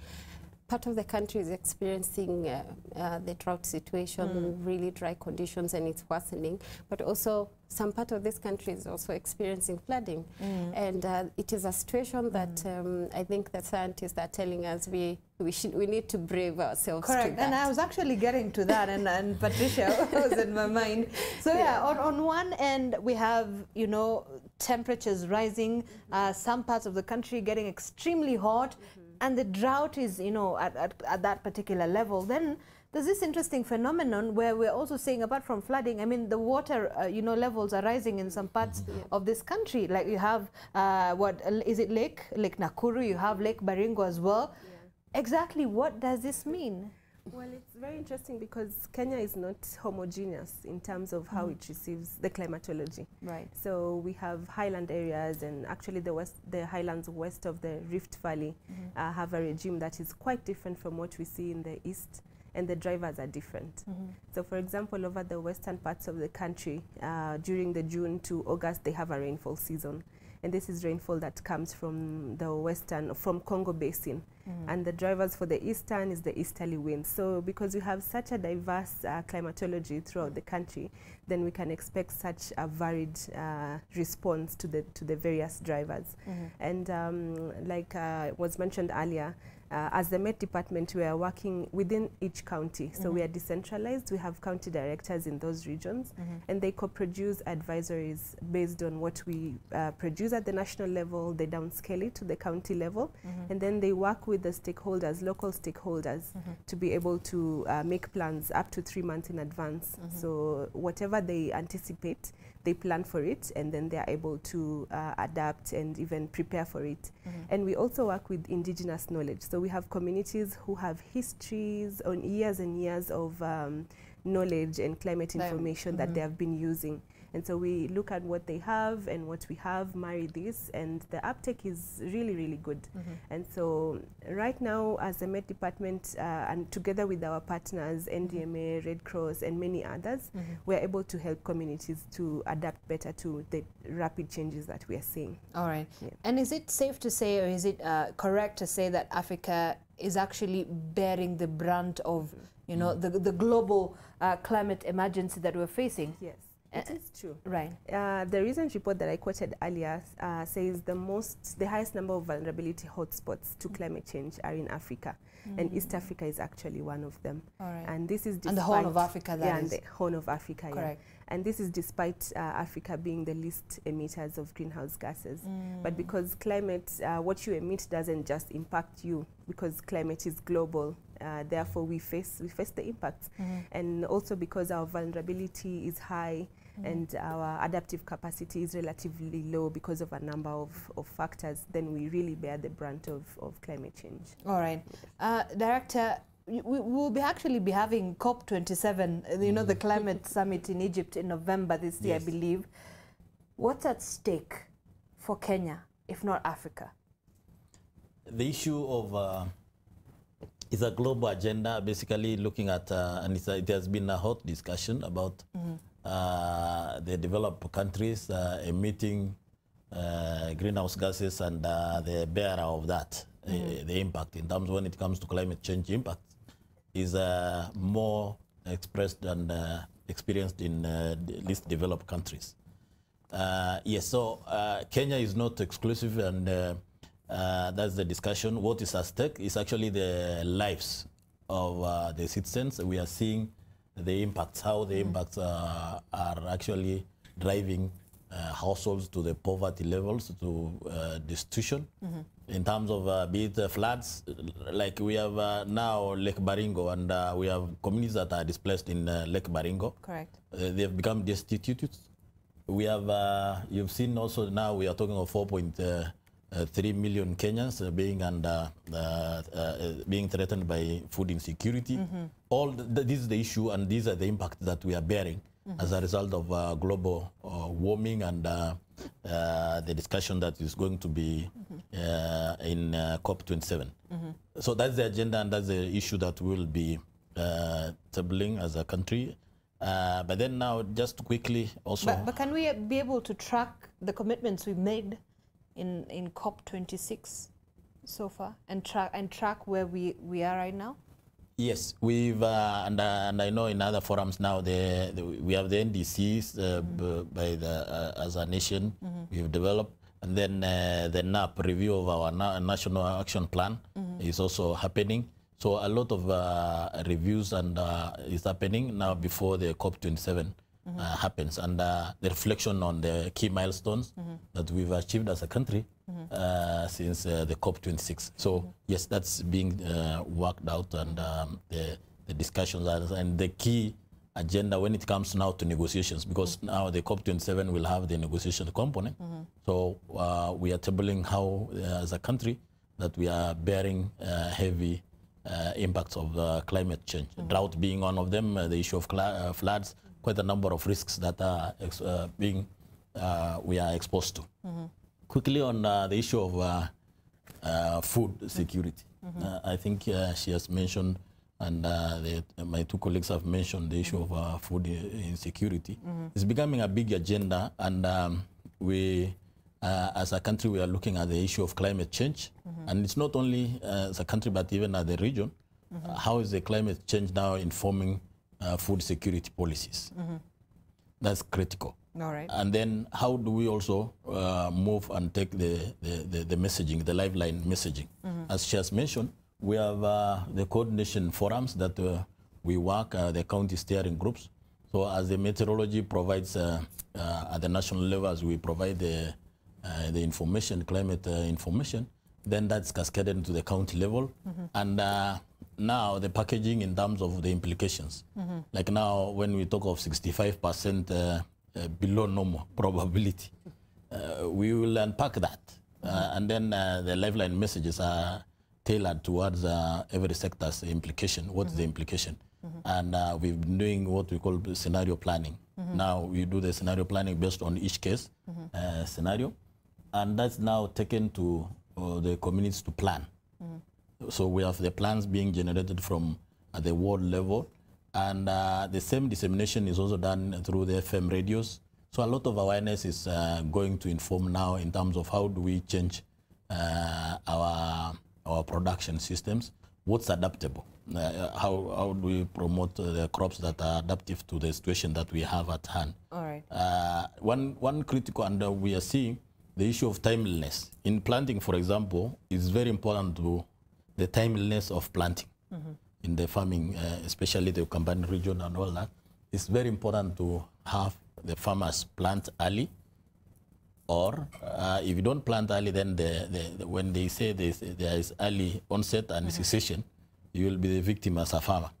part of the country is experiencing the drought situation, really dry conditions, and it's worsening. But also, some part of this country is also experiencing flooding. And it is a situation that I think the scientists are telling us we need to brave ourselves. Correct. And I was actually getting to that, and Patricia was in my mind. So on one end, we have, temperatures rising, some parts of the country getting extremely hot, and the drought is, at that particular level. Then there's this interesting phenomenon where we're also saying, apart from flooding, I mean, the water, levels are rising in some parts of this country. Like you have, what is it, Lake Nakuru, you have Lake Baringo as well. Yeah. Exactly what does this mean? Well, it's very interesting because Kenya is not homogeneous in terms of how it receives the climatology. Right. So we have highland areas, and actually the highlands west of the Rift Valley have a regime that is quite different from what we see in the east, and the drivers are different. So for example, over the western parts of the country, during the June to August, they have a rainfall season. And this is rainfall that comes from the from Congo Basin. And the drivers for the eastern is the easterly winds. So because we have such a diverse climatology throughout the country, then we can expect such a varied response to the various drivers. And like was mentioned earlier, as the Met Department, we are working within each county. So we are decentralized. We have county directors in those regions, and they co-produce advisories based on what we produce at the national level. They downscale it to the county level, and then they work with the stakeholders, local stakeholders, to be able to make plans up to 3 months in advance. So whatever they anticipate, they plan for it, and then they are able to adapt and even prepare for it. And we also work with indigenous knowledge. So we have communities who have histories on years and years of knowledge and climate information that they have been using. And so we look at what they have and what we have, marry this, and the uptake is really, really good. And so right now, as the Met Department, and together with our partners, NDMA, Red Cross, and many others, we're able to help communities to adapt better to the rapid changes that we are seeing. All right. Yeah. And is it safe to say, or is it correct to say that Africa is actually bearing the brunt of, the global climate emergency that we're facing? Yes. It is true. Right. The recent report that I quoted earlier says the highest number of vulnerability hotspots to climate change are in Africa, and East Africa is actually one of them. All right. And this is despite, and the Horn of Africa, that is. And the Horn of Africa, correct. Yeah. And this is despite Africa being the least emitters of greenhouse gases. But because climate, what you emit doesn't just impact you, because climate is global. Therefore, we face the impacts, and also because our vulnerability is high. And our adaptive capacity is relatively low because of a number of factors, then we really bear the brunt of climate change. All right. Director, we will actually be having COP27, the climate summit in Egypt in November this year, I believe. What's at stake for Kenya, if not Africa? The issue of is a global agenda, basically looking at, and it has been a hot discussion about the developed countries emitting greenhouse gases and the bearer of that, the impact in terms when it comes to climate change impact is more expressed and experienced in the least developed countries. Yes, so Kenya is not exclusive, and that's the discussion. What is at stake is actually the lives of the citizens. We are seeing the impacts, how the impacts are actually driving households to the poverty levels, to destitution. In terms of be it floods, like we have now Lake Baringo, and we have communities that are displaced in Lake Baringo. Correct. They've become destitute. We have, you've seen also now we are talking of 4.3 million Kenyans being threatened by food insecurity. This is the issue, and these are the impacts that we are bearing as a result of global warming and the discussion that is going to be in COP27. So that's the agenda, and that's the issue that we'll be tabling as a country. But then now, just quickly also... But can we be able to track the commitments we've made in COP26 so far, and track where we are right now? Yes, we've and I know in other forums now we have the NDCs as a nation we've developed, and then the NAP review of our National Action Plan is also happening. So a lot of reviews and is happening now before the COP27 happens, and the reflection on the key milestones that we've achieved as a country since the COP26. So yes, that's being worked out, and the discussions and the key agenda when it comes now to negotiations, because now the COP27 will have the negotiation component. So we are tabling how, as a country, that we are bearing heavy impacts of climate change. Drought being one of them, the issue of floods, quite a number of risks that are we are exposed to. Quickly on the issue of food security. I think she has mentioned, and my two colleagues have mentioned the issue of food insecurity. It's becoming a big agenda, and we, as a country, we are looking at the issue of climate change. And it's not only as a country, but even at the region. How is the climate change now informing food security policies? That's critical. All right. And then how do we also move and take the messaging, the lifeline messaging? As she has mentioned, we have the coordination forums that we work, the county steering groups. So as the meteorology provides at the national level, as we provide the information, climate information, then that's cascaded into the county level. And now the packaging in terms of the implications. Like now, when we talk of 65% below normal probability, we will unpack that. And then the lifeline messages are tailored towards every sector's implication. What is the implication? And we've been doing what we call scenario planning. Now we do the scenario planning based on each case scenario. And that's now taken to the communities to plan. So we have the plans being generated from at the world level. And the same dissemination is also done through the FM radios. So a lot of awareness is going to inform now in terms of how do we change our production systems, what's adaptable, how do we promote the crops that are adaptive to the situation that we have at hand. All right. One critical, and we are seeing the issue of timeliness. In planting, for example, is very important to the timeliness of planting. In the farming, especially the Ukambani region and all that. It's very important to have the farmers plant early, or if you don't plant early, then when they say there is early onset and cessation, you will be the victim as a farmer.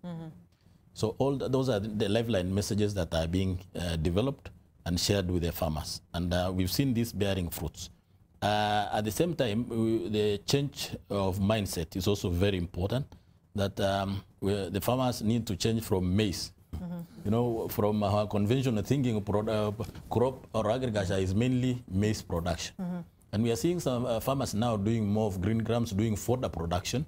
So all those are the lifeline messages that are being developed and shared with the farmers. And we've seen this bearing fruits. At the same time, the change of mindset is also very important, that the farmers need to change from maize. You know, from our conventional thinking, crop or agriculture is mainly maize production. And we are seeing some farmers now doing more of green grams, doing fodder production,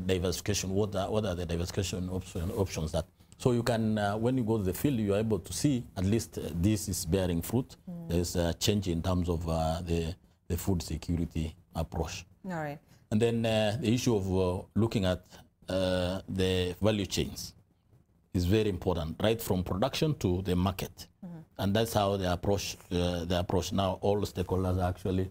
diversification. What are the diversification options that? So you can, when you go to the field, you are able to see at least this is bearing fruit. There's a change in terms of the food security approach. All right. And then the issue of looking at the value chains is very important, right from production to the market. And that's how the approach now all stakeholders are actually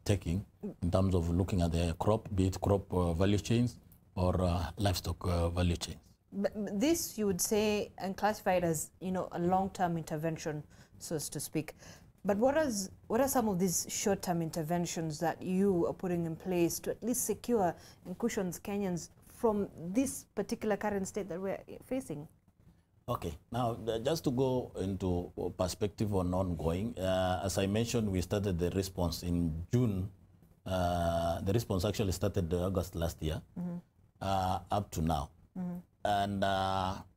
taking in terms of looking at the crop, be it crop value chains or livestock value chains. But this, you would say, and classify it as, you know, a long-term intervention, so to speak. But what are some of these short-term interventions that you are putting in place to at least secure and cushion Kenyans from this particular current state that we're facing? Okay, now just to go into perspective on ongoing, as I mentioned, we started the response in June. The response actually started August last year, up to now. And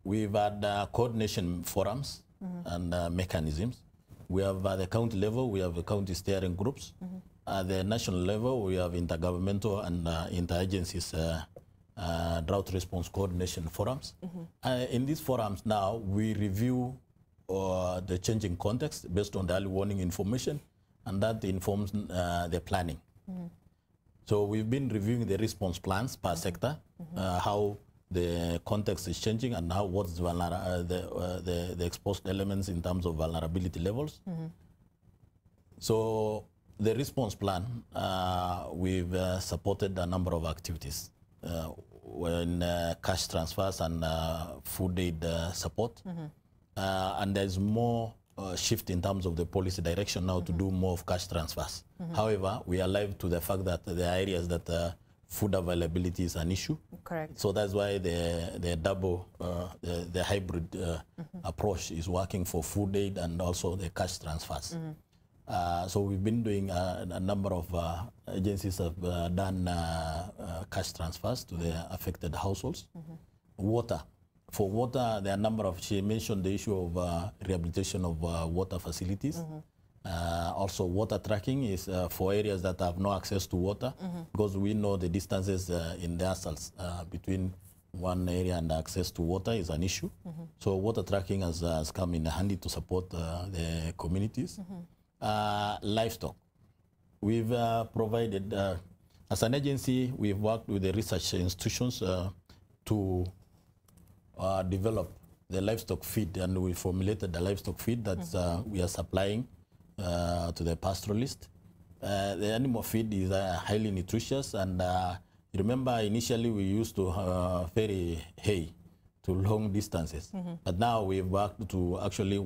we've had coordination forums and mechanisms. We have at the county level, we have the county steering groups. At the national level, we have intergovernmental and interagencies drought response coordination forums. In these forums now, we review the changing context based on the early warning information, and that informs the planning. So we've been reviewing the response plans per sector, how the context is changing and now what's the exposed elements in terms of vulnerability levels. So the response plan, we've supported a number of activities when cash transfers and food aid support. And there's more shift in terms of the policy direction now to do more of cash transfers. However, we are alive to the fact that there are areas that food availability is an issue. Correct. So that's why the double, the hybrid approach is working for food aid and also the cash transfers. So we've been doing a number of agencies have done cash transfers to the affected households. Water. For water, there are a number of, she mentioned the issue of rehabilitation of water facilities. Also, water tracking is for areas that have no access to water, because we know the distances in the asals between one area and access to water is an issue. So water tracking has come in handy to support the communities. Livestock. We've provided, as an agency, we've worked with the research institutions to develop the livestock feed, and we formulated the livestock feed that we are supplying to the pastoralist. The animal feed is highly nutritious, and remember initially we used to ferry hay to long distances, but now we've worked to actually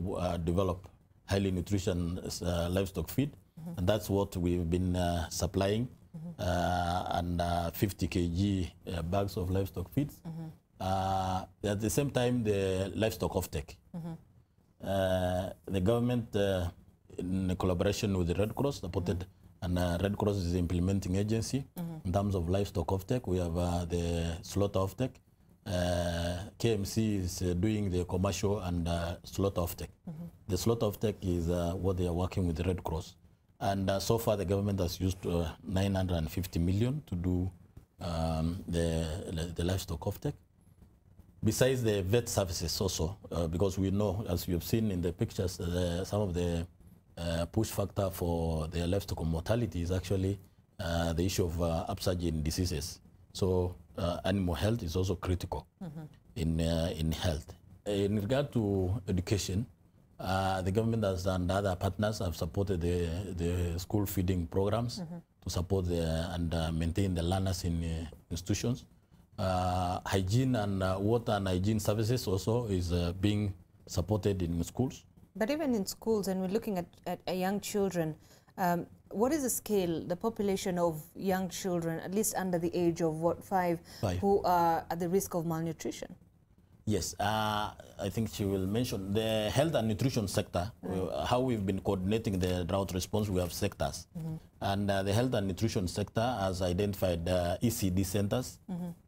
develop highly nutritious livestock feed, and that's what we've been supplying, and 50 kg bags of livestock feeds. At the same time, the livestock offtake. The government, in collaboration with the Red Cross, supported, and Red Cross is the implementing agency. In terms of livestock offtake, we have the slaughter offtake. KMC is doing the commercial and slaughter offtake. The slaughter offtake is what they are working with the Red Cross. And so far, the government has used 950 million to do the livestock offtake. Besides the vet services also, because we know, as you have seen in the pictures, some of the push factor for the livestock mortality is actually the issue of upsurge in diseases. So animal health is also critical in health. In regard to education, the government has and other partners have supported the school feeding programs to support and maintain the learners in institutions. Hygiene and water and hygiene services also is being supported in schools. But even in schools, and we're looking at young children, what is the scale, the population of young children, at least under the age of, what, 5, who are at the risk of malnutrition? Yes, I think she will mention the health and nutrition sector, how we've been coordinating the drought response. We have sectors. And the health and nutrition sector has identified ECD centers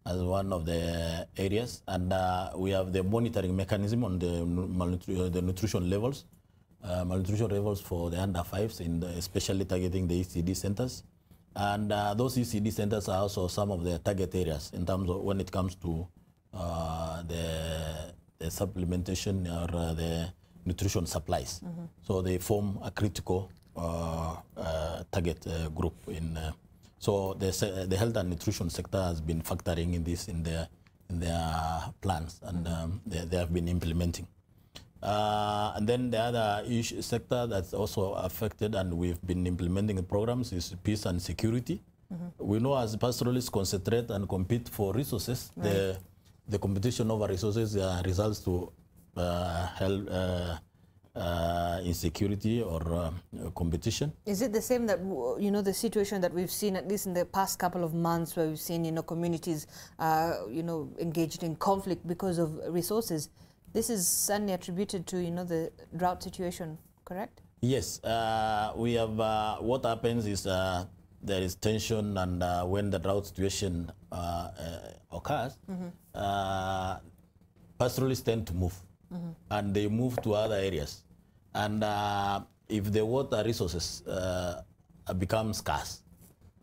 as one of the areas. And we have the monitoring mechanism on the nutrition levels. Malnutrition levels for the under 5s, especially targeting the ECD centers. And those ECD centers are also some of the target areas in terms of when it comes to the supplementation or the nutrition supplies. So they form a critical target group. So the health and nutrition sector has been factoring in this in their plans, and they have been implementing. And then the other sector that's also affected, and we've been implementing the programs, is peace and security. We know as pastoralists concentrate and compete for resources, the competition over resources results to insecurity or competition. Is it the same that, you know, the situation that we've seen, at least in the past couple of months, where we've seen, you know, communities, you know, engaged in conflict because of resources? This is certainly attributed to, you know, the drought situation, correct? Yes, we have, what happens is there is tension, and when the drought situation occurs, pastoralists tend to move, and they move to other areas. And if the water resources become scarce,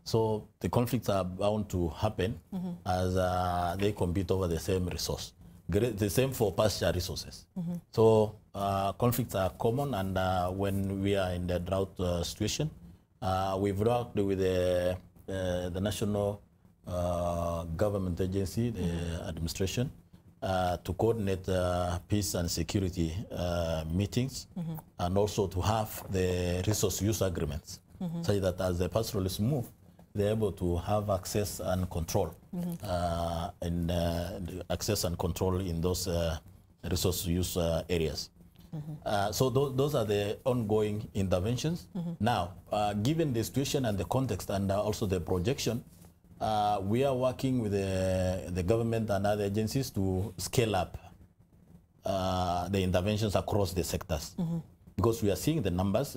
so the conflicts are bound to happen as they compete over the same resource. The same for pasture resources. So conflicts are common, and when we are in the drought situation, we've worked with the national government agency, the administration, to coordinate peace and security meetings, and also to have the resource use agreements, such that as the pastoralists move, they're able to have access and control, access and control in those resource use areas. So those are the ongoing interventions. Now, given the situation and the context, and also the projection, we are working with the government and other agencies to scale up the interventions across the sectors. Because we are seeing the numbers.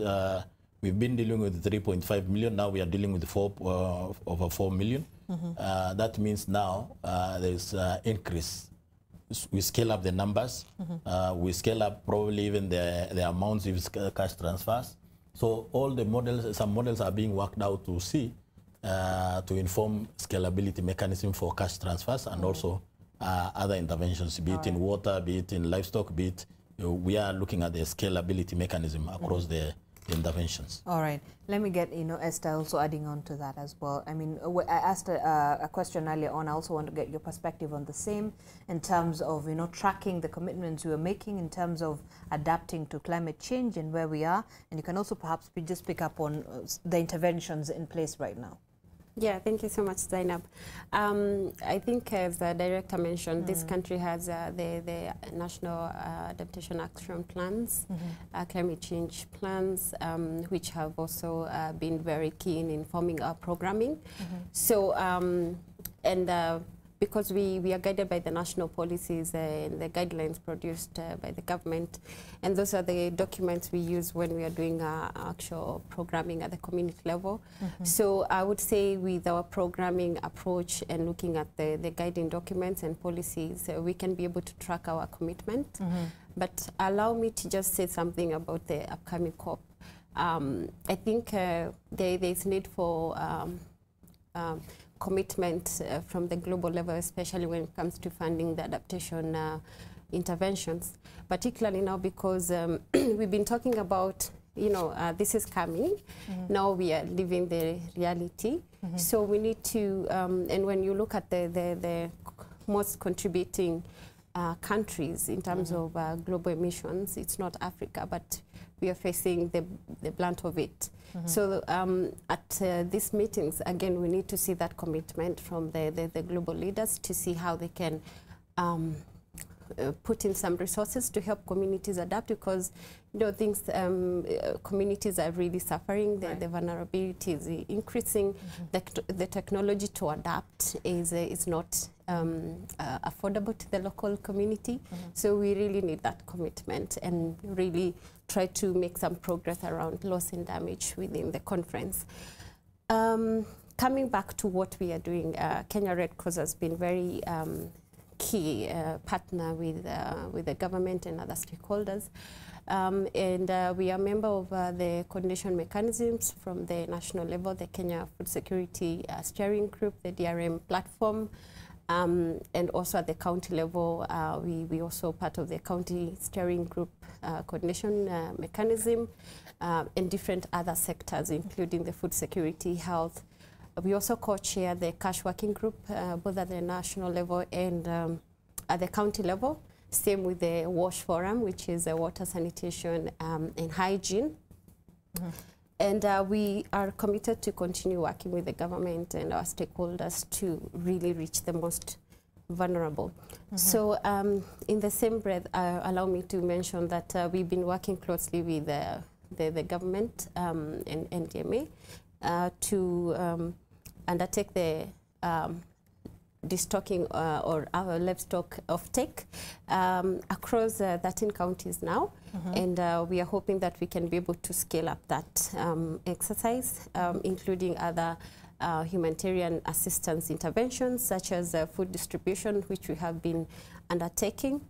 We've been dealing with 3.5 million. Now we are dealing with over 4 million. That means now there's increase. We scale up the numbers. We scale up probably even the amounts of cash transfers. So all the models, some models are being worked out to see, to inform scalability mechanism for cash transfers and also other interventions, be it in water, be it in livestock, be it, we are looking at the scalability mechanism across the interventions. All right. Let me get, Esther also adding on to that as well. I mean, I asked a question earlier on. I also want to get your perspective on the same in terms of, tracking the commitments we are making in terms of adapting to climate change and where we are. And you can also perhaps just pick up on the interventions in place right now. Yeah, thank you so much, Zainab. I think, as the director mentioned, this country has the National Adaptation Action Plans, climate change plans, which have also been very keen in forming our programming. So, because we are guided by the national policies and the guidelines produced by the government, and those are the documents we use when we are doing our actual programming at the community level. So I would say with our programming approach and looking at the guiding documents and policies, we can be able to track our commitment. But allow me to just say something about the upcoming COP. I think there is need for commitment from the global level, especially when it comes to funding the adaptation interventions, particularly now because we've been talking about, this is coming. Now we are living the reality. So we need to, and when you look at the most contributing countries in terms of global emissions, it's not Africa, but we are facing the brunt of it. So at these meetings, again, we need to see that commitment from the global leaders to see how they can put in some resources to help communities adapt, because things communities are really suffering. The vulnerability is increasing. The technology to adapt is not affordable to the local community. So we really need that commitment and really try to make some progress around loss and damage within the conference. Coming back to what we are doing, Kenya Red Cross has been very key partner with the government and other stakeholders. And we are a member of the coordination mechanisms from the national level, the Kenya Food Security Steering Group, the DRM platform, and also at the county level, we also part of the county steering group coordination mechanism, and different other sectors, including the food security, health. We also co-chair the cash working group, both at the national level and at the county level. Same with the WASH Forum, which is water, sanitation, and hygiene. And we are committed to continue working with the government and our stakeholders to really reach the most vulnerable. So in the same breath, allow me to mention that we've been working closely with the government and NDMA to undertake the destocking or our livestock offtake across 13 counties now. And we are hoping that we can be able to scale up that exercise, including other humanitarian assistance interventions, such as food distribution, which we have been undertaking.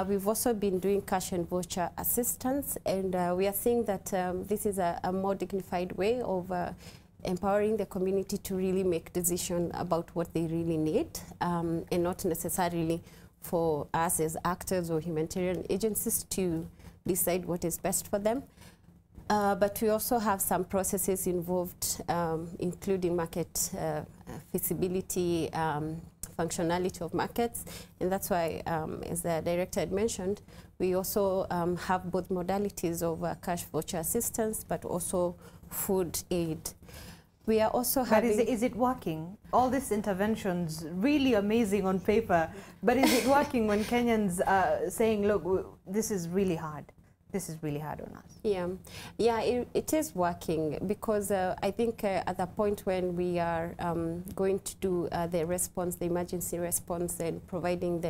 We've also been doing cash and voucher assistance, and we are seeing that this is a more dignified way of empowering the community to really make decisions about what they really need, and not necessarily for us as actors or humanitarian agencies to decide what is best for them. But we also have some processes involved, including market feasibility, functionality of markets, and that's why, as the director had mentioned, we also have both modalities of cash voucher assistance, but also food aid. We are also having... But is it working? All these interventions, really amazing on paper, but is it working when Kenyans are saying, look, this is really hard? this is really hard on us. Yeah, it is working, because I think at the point when we are going to do the response, the emergency response, and providing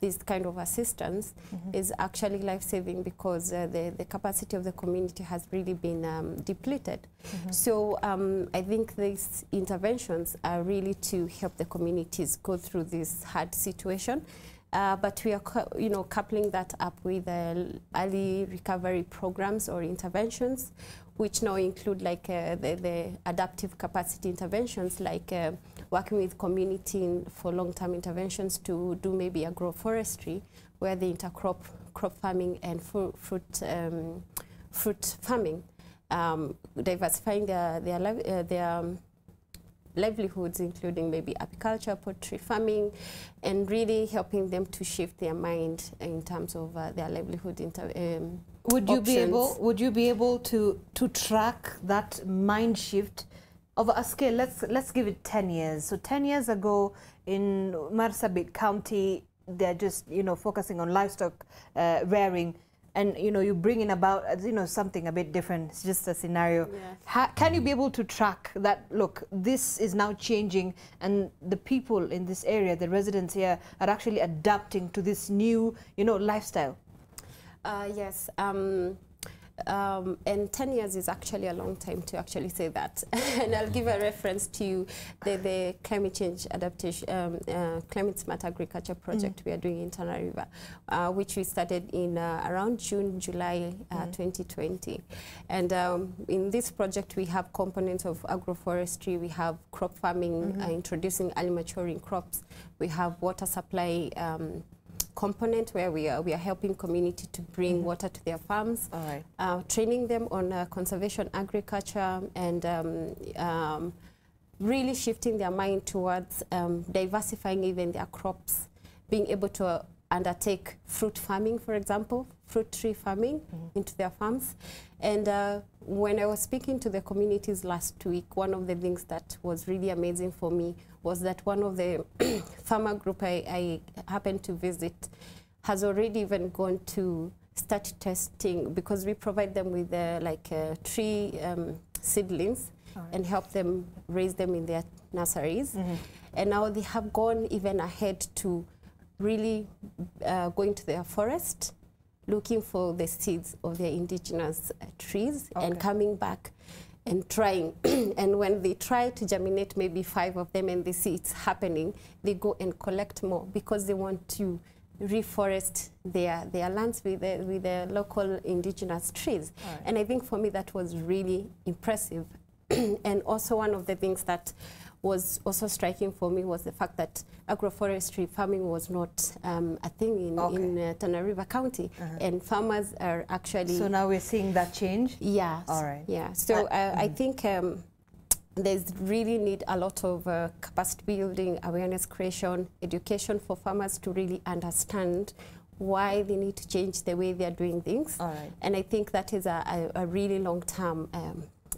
this kind of assistance is actually life-saving, because the capacity of the community has really been depleted. So I think these interventions are really to help the communities go through this hard situation. But we are, coupling that up with early recovery programs or interventions, which now include like the adaptive capacity interventions, like working with community for long-term interventions to do maybe agroforestry, where the intercrop crop farming and fruit farming, diversifying their livelihoods, including maybe apiculture, poultry farming, and really helping them to shift their mind in terms of their livelihood Would you be able to track that mind shift of a scale? Let's give it 10 years. So 10 years ago in Marsabit County, they're just focusing on livestock rearing. And you bring in about something a bit different. It's just a scenario. Yes. Can you be able to track that? Look, this is now changing, and the people in this area, the residents here, are actually adapting to this new, lifestyle. Yes. And 10 years is actually a long time to actually say that. And I'll give a reference to the climate change adaptation, climate smart agriculture project we are doing in Tana River, which we started in around June, July 2020. And in this project, we have components of agroforestry, we have crop farming, introducing early maturing crops, we have water supply component where we are helping community to bring water to their farms, training them on conservation agriculture, and really shifting their mind towards diversifying even their crops, being able to undertake fruit farming, for example, fruit tree farming into their farms. And when I was speaking to the communities last week, one of the things that was really amazing for me was that one of the farmer group I happened to visit has already even gone to start testing, because we provide them with tree seedlings and help them raise them in their nurseries. And now they have gone even ahead to really going to their forest, looking for the seeds of their indigenous trees, and coming back and trying. And when they try to germinate maybe 5 of them and they see it's happening, they go and collect more, because they want to reforest their lands with the local indigenous trees. And I think for me that was really impressive. And also one of the things that was also striking for me was the fact that agroforestry farming was not a thing in Tana River County, and farmers are actually... So now we're seeing that change? Yes. All right. Yeah. So I think there's really need a lot of capacity building, awareness creation, education for farmers to really understand why they need to change the way they're doing things. All right. And I think that is a really long-term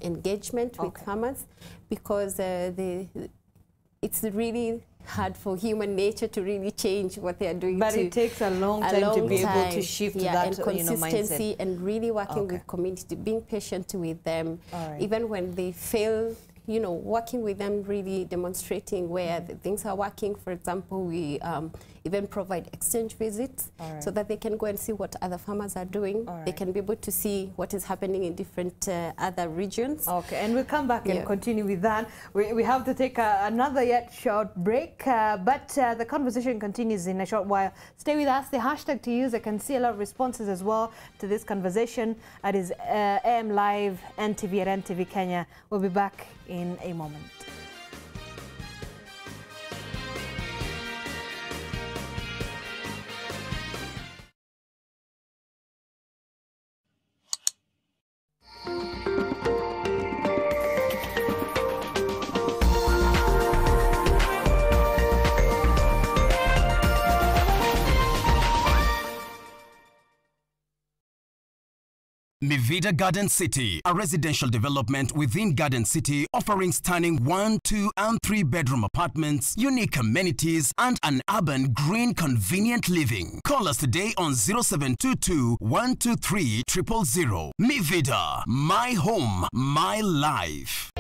engagement with farmers, because it's really hard for human nature to really change what they are doing. But it takes a long time to be able to shift that and consistency, mindset. and really working with community, being patient with them, even when they fail. Working with them, really demonstrating where the things are working. For example, we even provide exchange visits so that they can go and see what other farmers are doing. They can be able to see what is happening in different other regions. Okay, and we'll come back and continue with that. We have to take another yet short break, but the conversation continues in a short while. Stay with us. The hashtag to use, I can see a lot of responses as well to this conversation. That is AM Live, NTV at NTV Kenya. We'll be back in a moment. Mivida Garden City, a residential development within Garden City offering stunning 1, 2, and 3 bedroom apartments, unique amenities, and an urban green convenient living. Call us today on 0722 123 000. Mivida, my home, my life.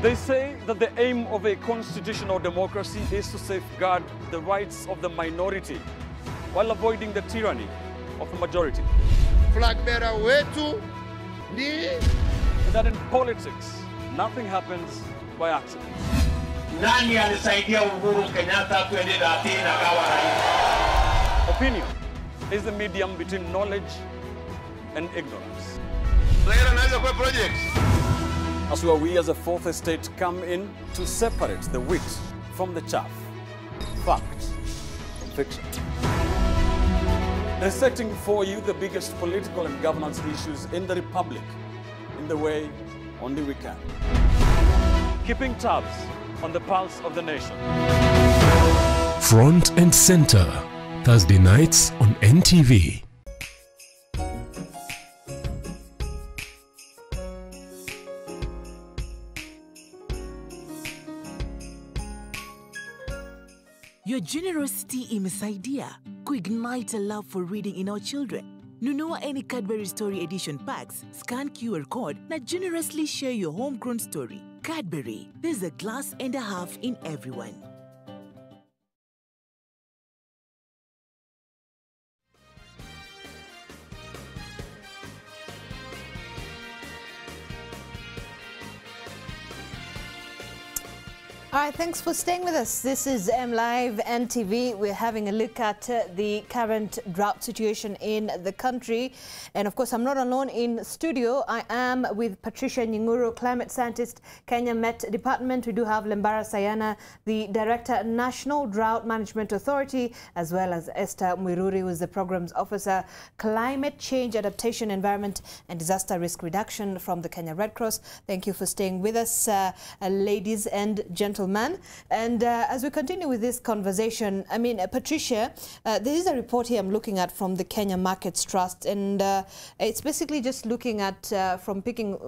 They say that the aim of a constitutional democracy is to safeguard the rights of the minority while avoiding the tyranny of the majority. Flag bearer wetu ni that in politics, nothing happens by accident. Nani alisaidia Uhuru Kenyatta 2013 akawa rais? Opinion is the medium between knowledge and ignorance. Raila anaweza kwa projects. As we as a fourth estate come in to separate the wheat from the chaff, fact from fiction. Dissecting for you the biggest political and governance issues in the Republic in the way only we can. Keeping tabs on the pulse of the nation. Front and Center, Thursday nights on NTV. Your generosity imesaidia kuignite a love for reading in our children. Nunua any Cadbury Story Edition packs, scan QR code, na generously share your homegrown story. Cadbury, there's a glass and a half in everyone. All right, thanks for staying with us. This is MLive NTV. We're having a look at the current drought situation in the country. And of course, I'm not alone in studio. I am with Patricia Nyinguru, climate scientist, Kenya Met Department. We do have Lembara Sayana, the Director, National Drought Management Authority, as well as Esther Mwiruri, who is the Programs Officer, Climate Change Adaptation, Environment and Disaster Risk Reduction from the Kenya Red Cross. Thank you for staying with us, ladies and gentlemen. And as we continue with this conversation, I mean, Patricia, there is a report here I'm looking at from the Kenya Markets Trust, and it's basically just looking at from picking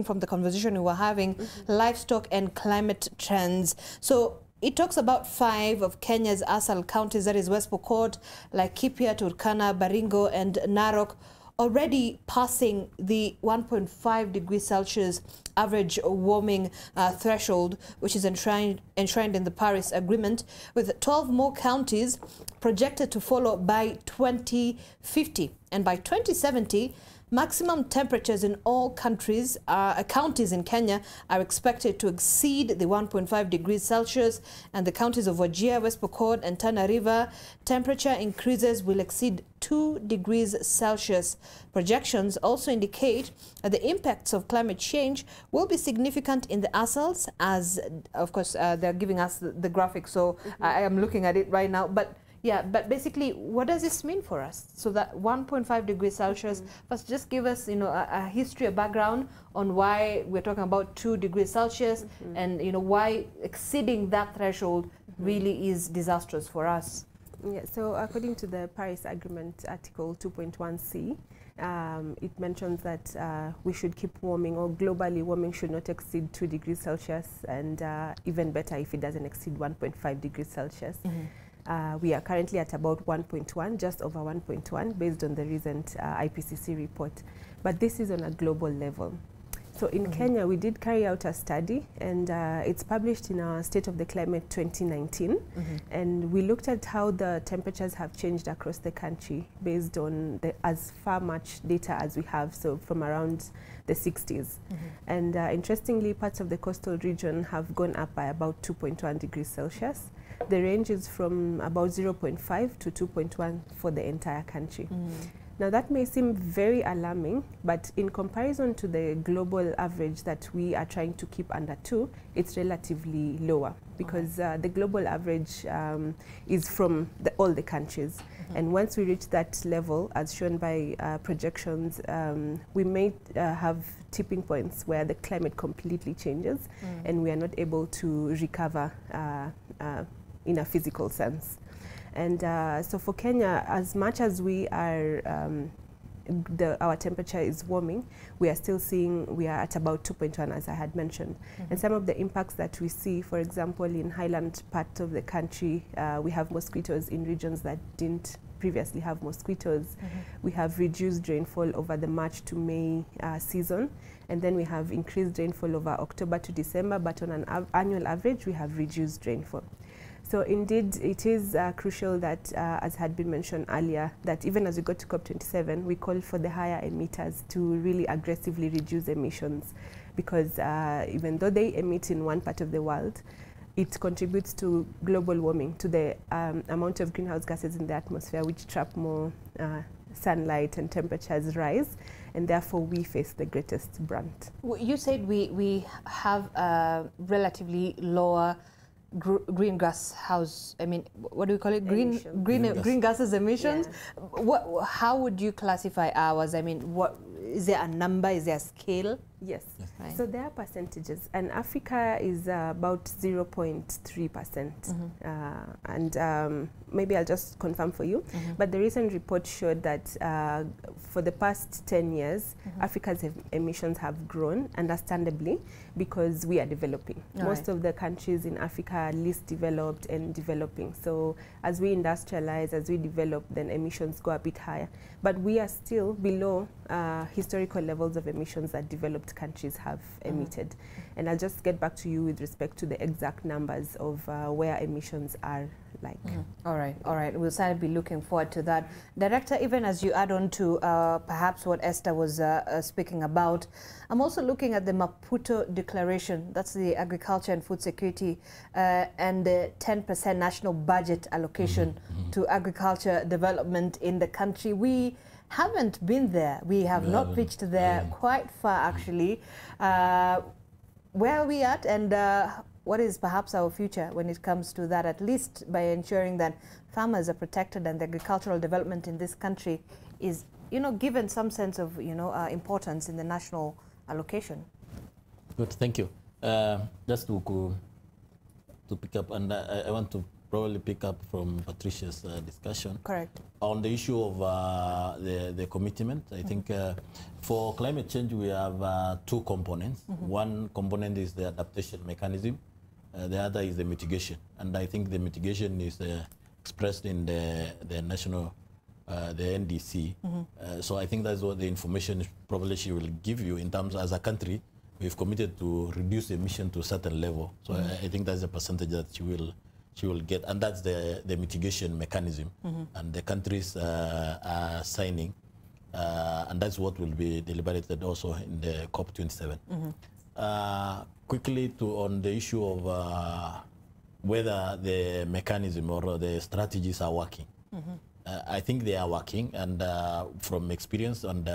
from the conversation we were having, livestock and climate trends. So it talks about 5 of Kenya's ASAL counties, that is West Pokot, Laikipia, Turkana, Baringo, and Narok, already passing the 1.5 degrees Celsius average warming threshold, which is enshrined in the Paris Agreement, with 12 more counties projected to follow by 2050. And by 2070, maximum temperatures in all counties in Kenya are expected to exceed the 1.5 degrees Celsius, and the counties of Wajir, West Pokot, and Tana River, temperature increases will exceed 2 degrees Celsius. Projections also indicate that the impacts of climate change will be significant in the ASALs, as, of course, they're giving us the graphic, so I am looking at it right now. But yeah, but basically, what does this mean for us? So that 1.5 degrees Celsius, first just give us, a history, a background on why we're talking about 2 degrees Celsius, and, why exceeding that threshold really is disastrous for us. Yeah, so according to the Paris Agreement Article 2.1c, it mentions that we should keep warming, or globally warming should not exceed 2 degrees Celsius, and even better if it doesn't exceed 1.5 degrees Celsius. We are currently at about 1.1, just over 1.1, based on the recent IPCC report. But this is on a global level. So in Kenya, we did carry out a study, and it's published in our State of the Climate 2019. And we looked at how the temperatures have changed across the country based on as far much data as we have, so from around the 60s. And interestingly, parts of the coastal region have gone up by about 2.1 degrees Celsius. The range is from about 0.5 to 2.1 for the entire country. Now that may seem very alarming, but in comparison to the global average that we are trying to keep under 2, it's relatively lower, because the global average is from all the countries. And once we reach that level, as shown by projections, we may have tipping points where the climate completely changes and we are not able to recover in a physical sense. And so for Kenya, as much as we are, our temperature is warming, we are still seeing, we are at about 2.1, as I had mentioned. And some of the impacts that we see, for example, in highland part of the country, we have mosquitoes in regions that didn't previously have mosquitoes. We have reduced rainfall over the March to May season, and then we have increased rainfall over October to December, but on an annual average, we have reduced rainfall. So indeed, it is crucial that, as had been mentioned earlier, that even as we go to COP27, we call for the higher emitters to really aggressively reduce emissions, because even though they emit in one part of the world, it contributes to global warming, to the amount of greenhouse gases in the atmosphere, which trap more sunlight and temperatures rise, and therefore we face the greatest brunt. You said we have a relatively lower greenhouse, I mean, what do we call it? Green gases emissions. Yeah. How would you classify ours? I mean, is there a number? Is there a scale? Yes. Right. So there are percentages, and Africa is about 0.3%. And maybe I'll just confirm for you. But the recent report showed that for the past 10 years, Africa's emissions have grown, understandably, because we are developing. Most of the countries in Africa are least developed and developing. So as we industrialize, as we develop, then emissions go a bit higher. But we are still below historical levels of emissions that developed countries have emitted. And I'll just get back to you with respect to the exact numbers of where emissions are like. All right. We'll certainly be looking forward to that. Director, even as you add on to perhaps what Esther was speaking about, I'm also looking at the Maputo Declaration. That's the agriculture and food security and the 10% national budget allocation to agriculture development in the country. We haven't been there. We have not reached there quite far, actually. Where are we at, and what is perhaps our future when it comes to that, at least by ensuring that farmers are protected and the agricultural development in this country is, given some sense of, importance in the national allocation? Good, thank you. Just to pick up, and I want to probably pick up from Patricia's discussion. Correct. On the issue of the commitment, I think for climate change we have 2 components. One component is the adaptation mechanism, the other is the mitigation. And I think the mitigation is expressed in the national, the NDC. So I think that's what the information probably she will give you in terms, as a country, we've committed to reduce emission to a certain level. So I think that's the percentage that she will get, and that's the mitigation mechanism. And the countries are signing, and that's what will be deliberated also in the COP27. Quickly on the issue of whether the mechanism or the strategies are working. I think they are working, and from experience and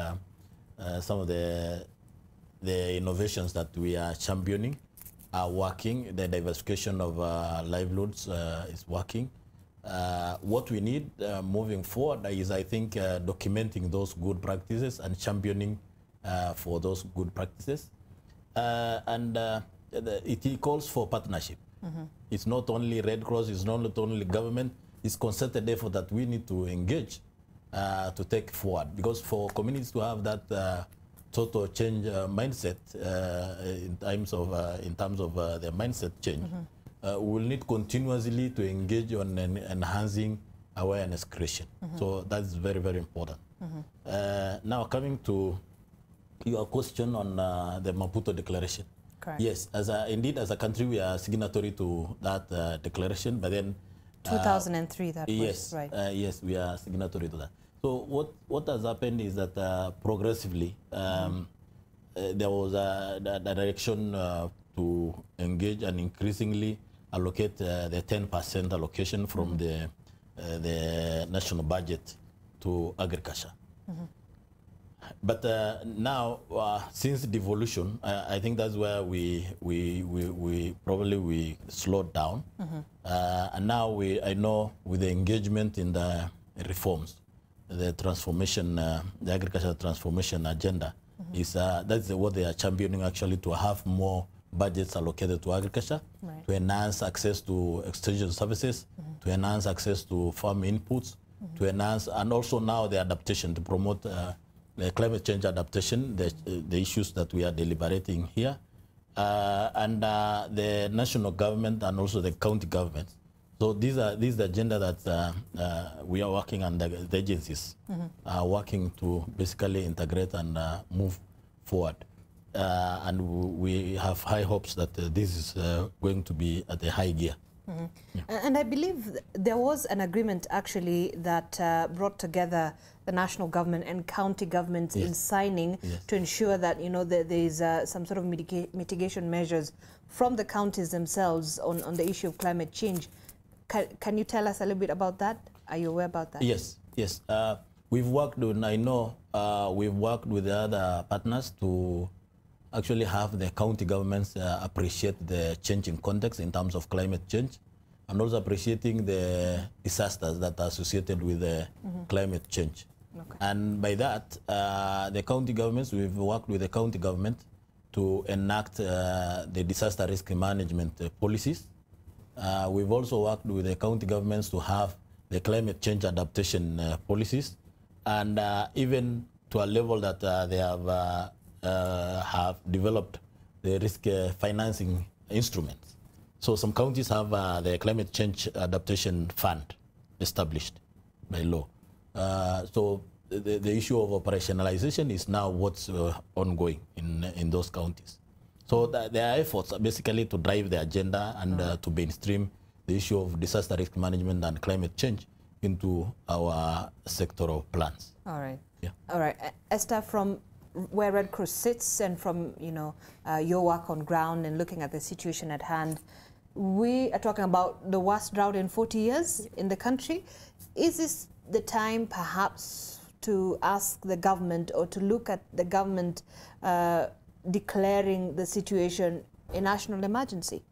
some of the innovations that we are championing are working. The diversification of livelihoods is working. What we need moving forward is, I think, documenting those good practices and championing for those good practices. It calls for partnership. It's not only Red Cross, it's not only government, it's concerted effort that we need to engage to take forward. Because for communities to have that total change mindset in terms of their mindset change, we will need continuously to engage on enhancing awareness creation. So that's very, very important. Now coming to your question on the Maputo Declaration. Correct. Yes, indeed as a country we are signatory to that declaration, but then 2003 that was, right? Yes, we are signatory to that. So what has happened is that progressively there was a direction to engage and increasingly allocate the 10% allocation from the national budget to agriculture. But now, since devolution, I think that's where we probably slowed down. And now I know with the engagement in the reforms, the transformation, the agricultural transformation agenda, is that's what they are championing actually, to have more budgets allocated to agriculture, to enhance access to extension services, to enhance access to farm inputs, to enhance, and also now the adaptation, to promote the climate change adaptation, the issues that we are deliberating here, and the national government and also the county governments. So these are the agenda that we are working on, the agencies are working to basically integrate and move forward. And we have high hopes that this is going to be at a high gear. And I believe there was an agreement actually that brought together the national government and county governments in signing to ensure that, you know, there is some sort of mitigation measures from the counties themselves on the issue of climate change. Can you tell us a little bit about that? Are you aware about that? Yes, yes. We've worked on, I know we've worked with the other partners to actually have the county governments appreciate the changing context in terms of climate change, and also appreciating the disasters that are associated with the climate change. And by that, the county governments, we've worked with the county government to enact the disaster risk management policies. We've also worked with the county governments to have the climate change adaptation policies, and even to a level that they have developed the risk financing instruments. So some counties have the climate change adaptation fund established by law. So the issue of operationalization is now what's ongoing in those counties. So there are efforts basically to drive the agenda and to mainstream the issue of disaster risk management and climate change into our sectoral plans. All right. Yeah. All right. Esther, from where Red Cross sits and from, you know, your work on ground and looking at the situation at hand, we are talking about the worst drought in 40 years in the country. Is this the time perhaps to ask the government, or to look at the government declaring the situation a national emergency?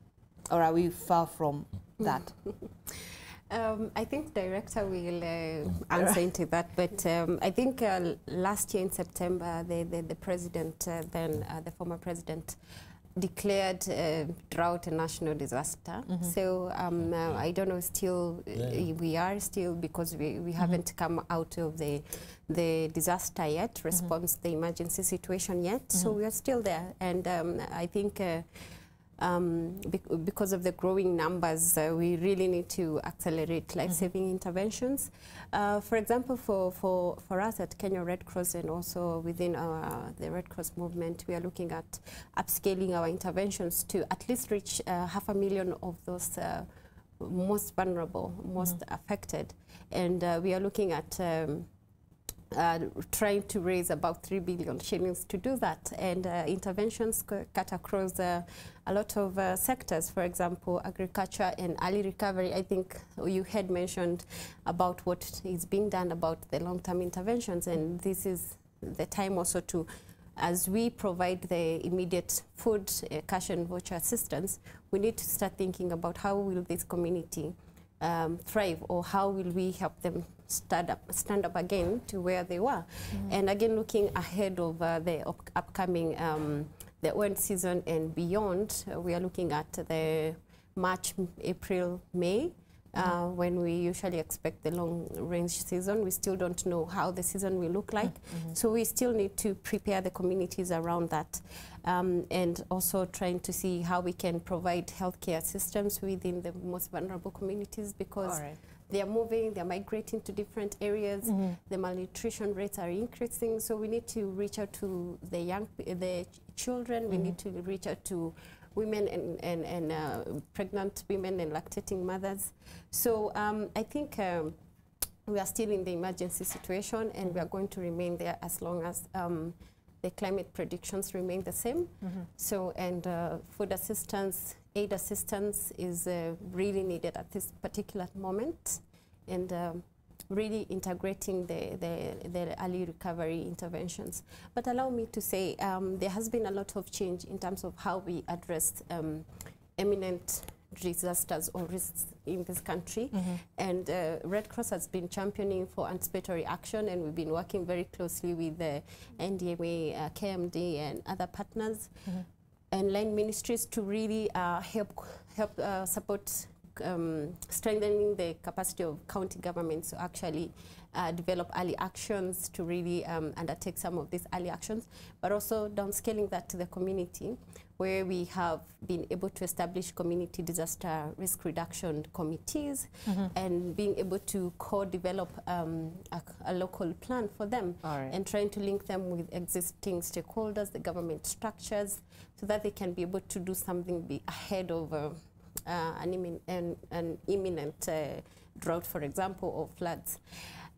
Or are we far from that? I think Director will answer into that, but I think last year in September, the president, the former president, declared drought a national disaster. So I don't know, still we are still, because we haven't come out of the disaster yet, response the emergency situation yet. So we are still there, and I think because of the growing numbers, we really need to accelerate life-saving interventions. For example, for us at Kenya Red Cross, and also within the Red Cross movement, we are looking at upscaling our interventions to at least reach 500,000 of those most vulnerable, most affected. And we are looking at trying to raise about 3 billion shillings to do that, and interventions cut across a lot of sectors. For example, agriculture and early recovery. I think you had mentioned about what is being done about the long-term interventions, and this is the time also to, as we provide the immediate food, cash and voucher assistance, we need to start thinking about how will this community thrive, or how will we help them stand up again to where they were. And again, looking ahead of the upcoming the wind season and beyond, we are looking at the March, April, May, when we usually expect the long range season. We still don't know how the season will look like. So we still need to prepare the communities around that, and also trying to see how we can provide healthcare systems within the most vulnerable communities, because they are moving, they are migrating to different areas. The malnutrition rates are increasing, so we need to reach out to the children. We need to reach out to women and pregnant women and lactating mothers. So I think we are still in the emergency situation, and we are going to remain there as long as the climate predictions remain the same. So, and food assistance, aid assistance is really needed at this particular moment. And really integrating the early recovery interventions. But allow me to say there has been a lot of change in terms of how we address imminent disasters or risks in this country. And Red Cross has been championing for anticipatory action, and we've been working very closely with the NDMA, KMD, and other partners and line ministries to really help support strengthening the capacity of county governments to actually develop early actions, to really undertake some of these early actions, but also downscaling that to the community, where we have been able to establish community disaster risk reduction committees and being able to co-develop a local plan for them and trying to link them with existing stakeholders, the government structures, so that they can be able to do something ahead of an imminent drought, for example, or floods.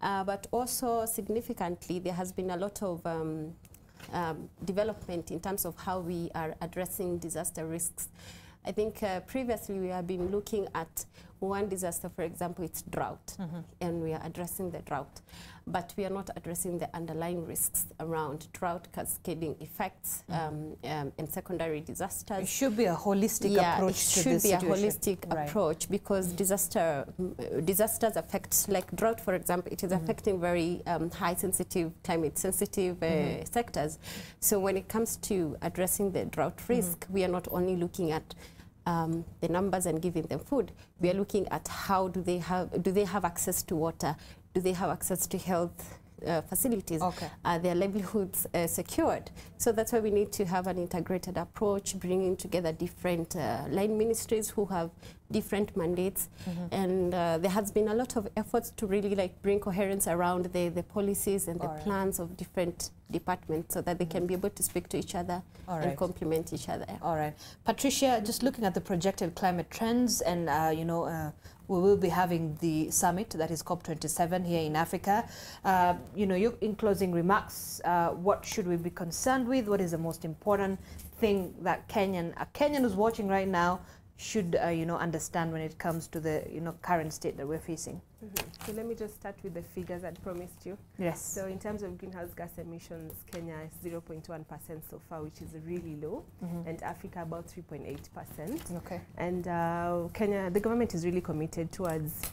But also significantly, there has been a lot of development in terms of how we are addressing disaster risks. I think previously we have been looking at one disaster, for example, it's drought, and we are addressing the drought. But we are not addressing the underlying risks around drought, cascading effects, and secondary disasters. It should be a holistic approach to this situation. It should be a holistic approach, because disasters affect, like drought, for example, it is affecting very high-sensitive, climate-sensitive sectors. So when it comes to addressing the drought risk, we are not only looking at the numbers and giving them food. We are looking at how do they have access to water? Do they have access to health facilities? Are their livelihoods secured? So that's why we need to have an integrated approach, bringing together different line ministries who have different mandates. And there has been a lot of efforts to really bring coherence around the policies and the plans of different departments, so that they can be able to speak to each other and complement each other. All right. Patricia, just looking at the projected climate trends, and we will be having the summit, that is COP27 here in Africa. In closing remarks, what should we be concerned with? What is the most important thing that a Kenyan who's watching right now should understand when it comes to the current state that we're facing? So let me just start with the figures I promised you. Yes. So in terms of greenhouse gas emissions, Kenya is 0.1% so far, which is really low, and Africa about 3.8%. Okay. And Kenya, the government is really committed towards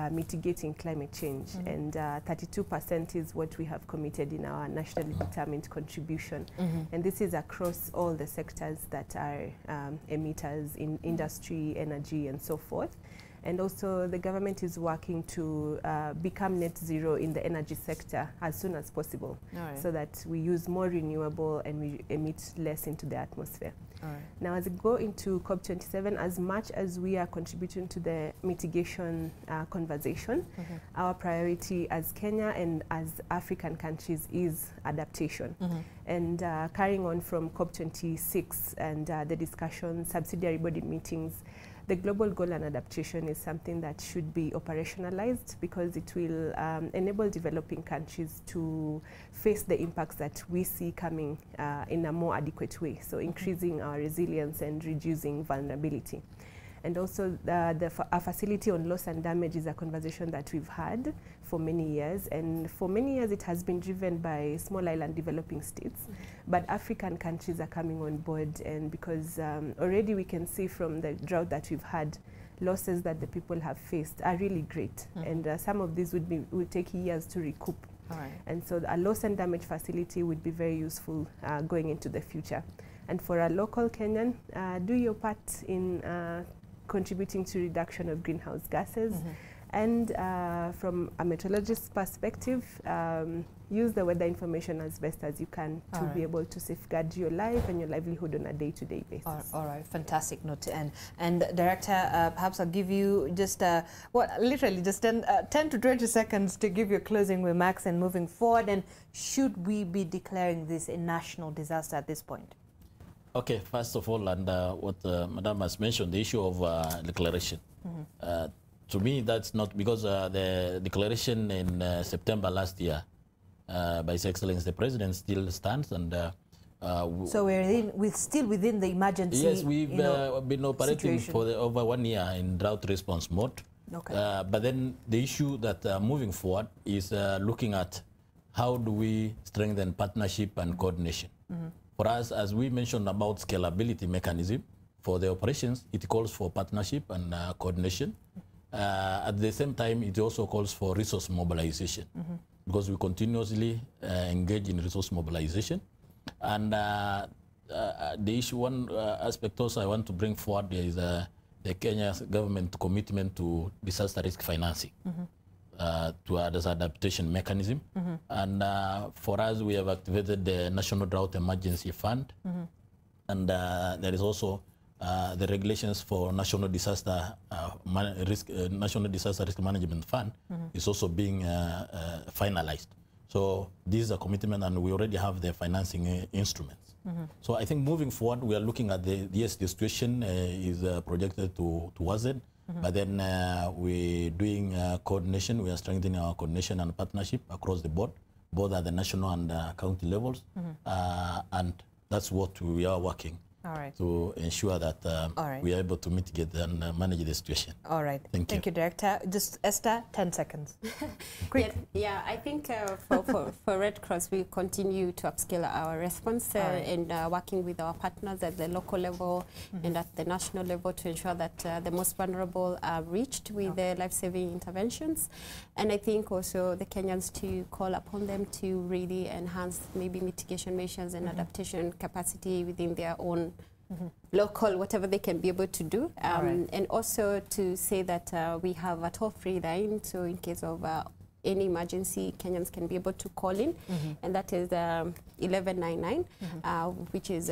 mitigating climate change, and 32% is what we have committed in our nationally determined contribution. And this is across all the sectors that are emitters in industry, energy, and so forth. And also the government is working to become net zero in the energy sector as soon as possible, so that we use more renewable and we emit less into the atmosphere. Now, as we go into COP27, as much as we are contributing to the mitigation conversation, our priority as Kenya and as African countries is adaptation. And carrying on from COP26 and the discussion, subsidiary body meetings, the global goal and adaptation is something that should be operationalized, because it will enable developing countries to face the impacts that we see coming in a more adequate way, so increasing our resilience and reducing vulnerability. And also a facility on loss and damage is a conversation that we've had for many years, and for many years it has been driven by small island developing states, but African countries are coming on board, and because already we can see from the drought that we've had, losses that the people have faced are really great, and some of these would take years to recoup. And so a loss and damage facility would be very useful going into the future. And for a local Kenyan, do your part in contributing to reduction of greenhouse gases. And from a meteorologist's perspective, use the weather information as best as you can to be able to safeguard your life and your livelihood on a day-to-day basis. All right, fantastic note to end. And Director, perhaps I'll give you just, literally just 10 to 20 seconds to give your closing remarks and moving forward. And should we be declaring this a national disaster at this point? Okay, first of all, and what Madam has mentioned, the issue of declaration. To me, that's not, because the declaration in September last year by His Excellency the President still stands, and so we're still within the emergency. Yes, we've been operating situation for over 1 year in drought response mode. Okay. But then the issue that moving forward is looking at how do we strengthen partnership and coordination. For us, as we mentioned about scalability mechanism, for the operations, it calls for partnership and coordination. At the same time, it also calls for resource mobilization, because we continuously engage in resource mobilization. And the issue, one aspect also I want to bring forward is the Kenya government commitment to disaster risk financing, to as adaptation mechanism. And for us, we have activated the National Drought Emergency Fund. And there is also the regulations for National Disaster Risk Management Fund is also being finalized. So this is a commitment, and we already have the financing instruments. So I think moving forward, we are looking at the situation is projected to worsen, but then we're doing coordination. We are strengthening our coordination and partnership across the board, both at the national and county levels, and that's what we are working. All right. To ensure that we are able to mitigate and manage the situation. All right. Thank you, Director. Just Esther, 10 seconds. Quick. Yeah, I think for Red Cross, we continue to upscale our response and working with our partners at the local level and at the national level to ensure that the most vulnerable are reached with the life-saving interventions. And I think also the Kenyans to call upon them to really enhance maybe mitigation measures and adaptation capacity within their own local, whatever they can be able to do. And also to say that we have a toll-free line, so in case of any emergency, Kenyans can be able to call in, and that is 1199, which is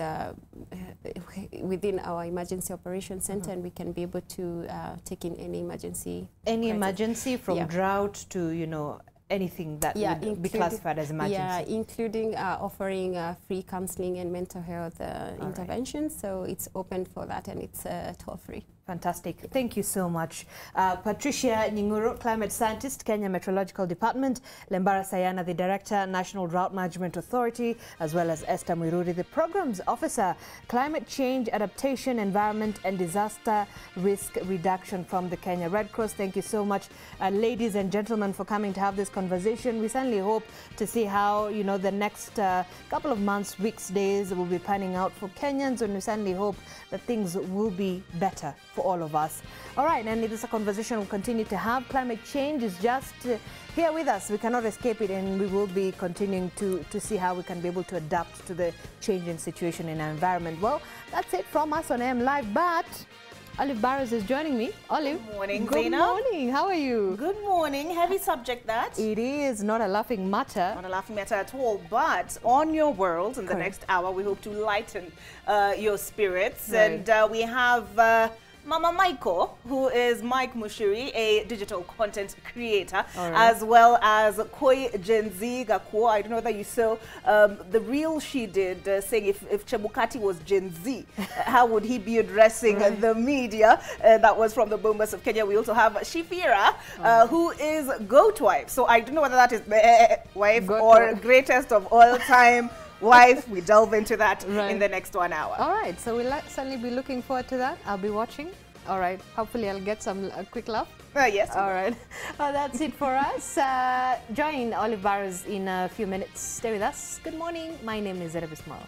within our emergency operations center, and we can be able to take in any emergency. Any emergency from drought to, you know, anything that would be classified as emergency. Yeah, including offering free counseling and mental health interventions. So it's open for that, and it's toll-free. Fantastic. Thank you so much. Patricia Nyinguru, Climate Scientist, Kenya Meteorological Department, Lembara Sayana, the Director, National Drought Management Authority, as well as Esther Mwiruri, the Programs Officer, Climate Change, Adaptation, Environment and Disaster Risk Reduction from the Kenya Red Cross. Thank you so much, ladies and gentlemen, for coming to have this conversation. We certainly hope to see how, you know, the next couple of months, weeks, days will be panning out for Kenyans, and we certainly hope that things will be better for all of us. All right, and it is a conversation we'll continue to have. Climate change is just here with us. We cannot escape it, and we will be continuing to see how we can be able to adapt to the changing situation in our environment. Well, that's it from us on AM Live, but Olive Barrows is joining me. Olive. Good morning, Good Zainab. morning. How are you? Good morning. Heavy subject that. It is not a laughing matter. Not a laughing matter at all. But on your world, in the next hour, we hope to lighten your spirits. Right. And we have Mama Maiko, who is Mike Mushiri, a digital content creator, as well as Koi Gen-Z Gakuo. I don't know whether you saw the reel she did saying if Chebukati was Gen Z, how would he be addressing the media? That was from the Bombers of Kenya. We also have Shifira, who is GOAT wife. So I don't know whether that is wife or greatest of all time wife. We delve into that in the next 1 hour. All right, so we'll certainly be looking forward to that. I'll be watching. All right, hopefully I'll get some quick laugh. Yes. All right, that's it for us. Join Olive Barrows in a few minutes. Stay with us. Good morning. My name is Zereb Ismail.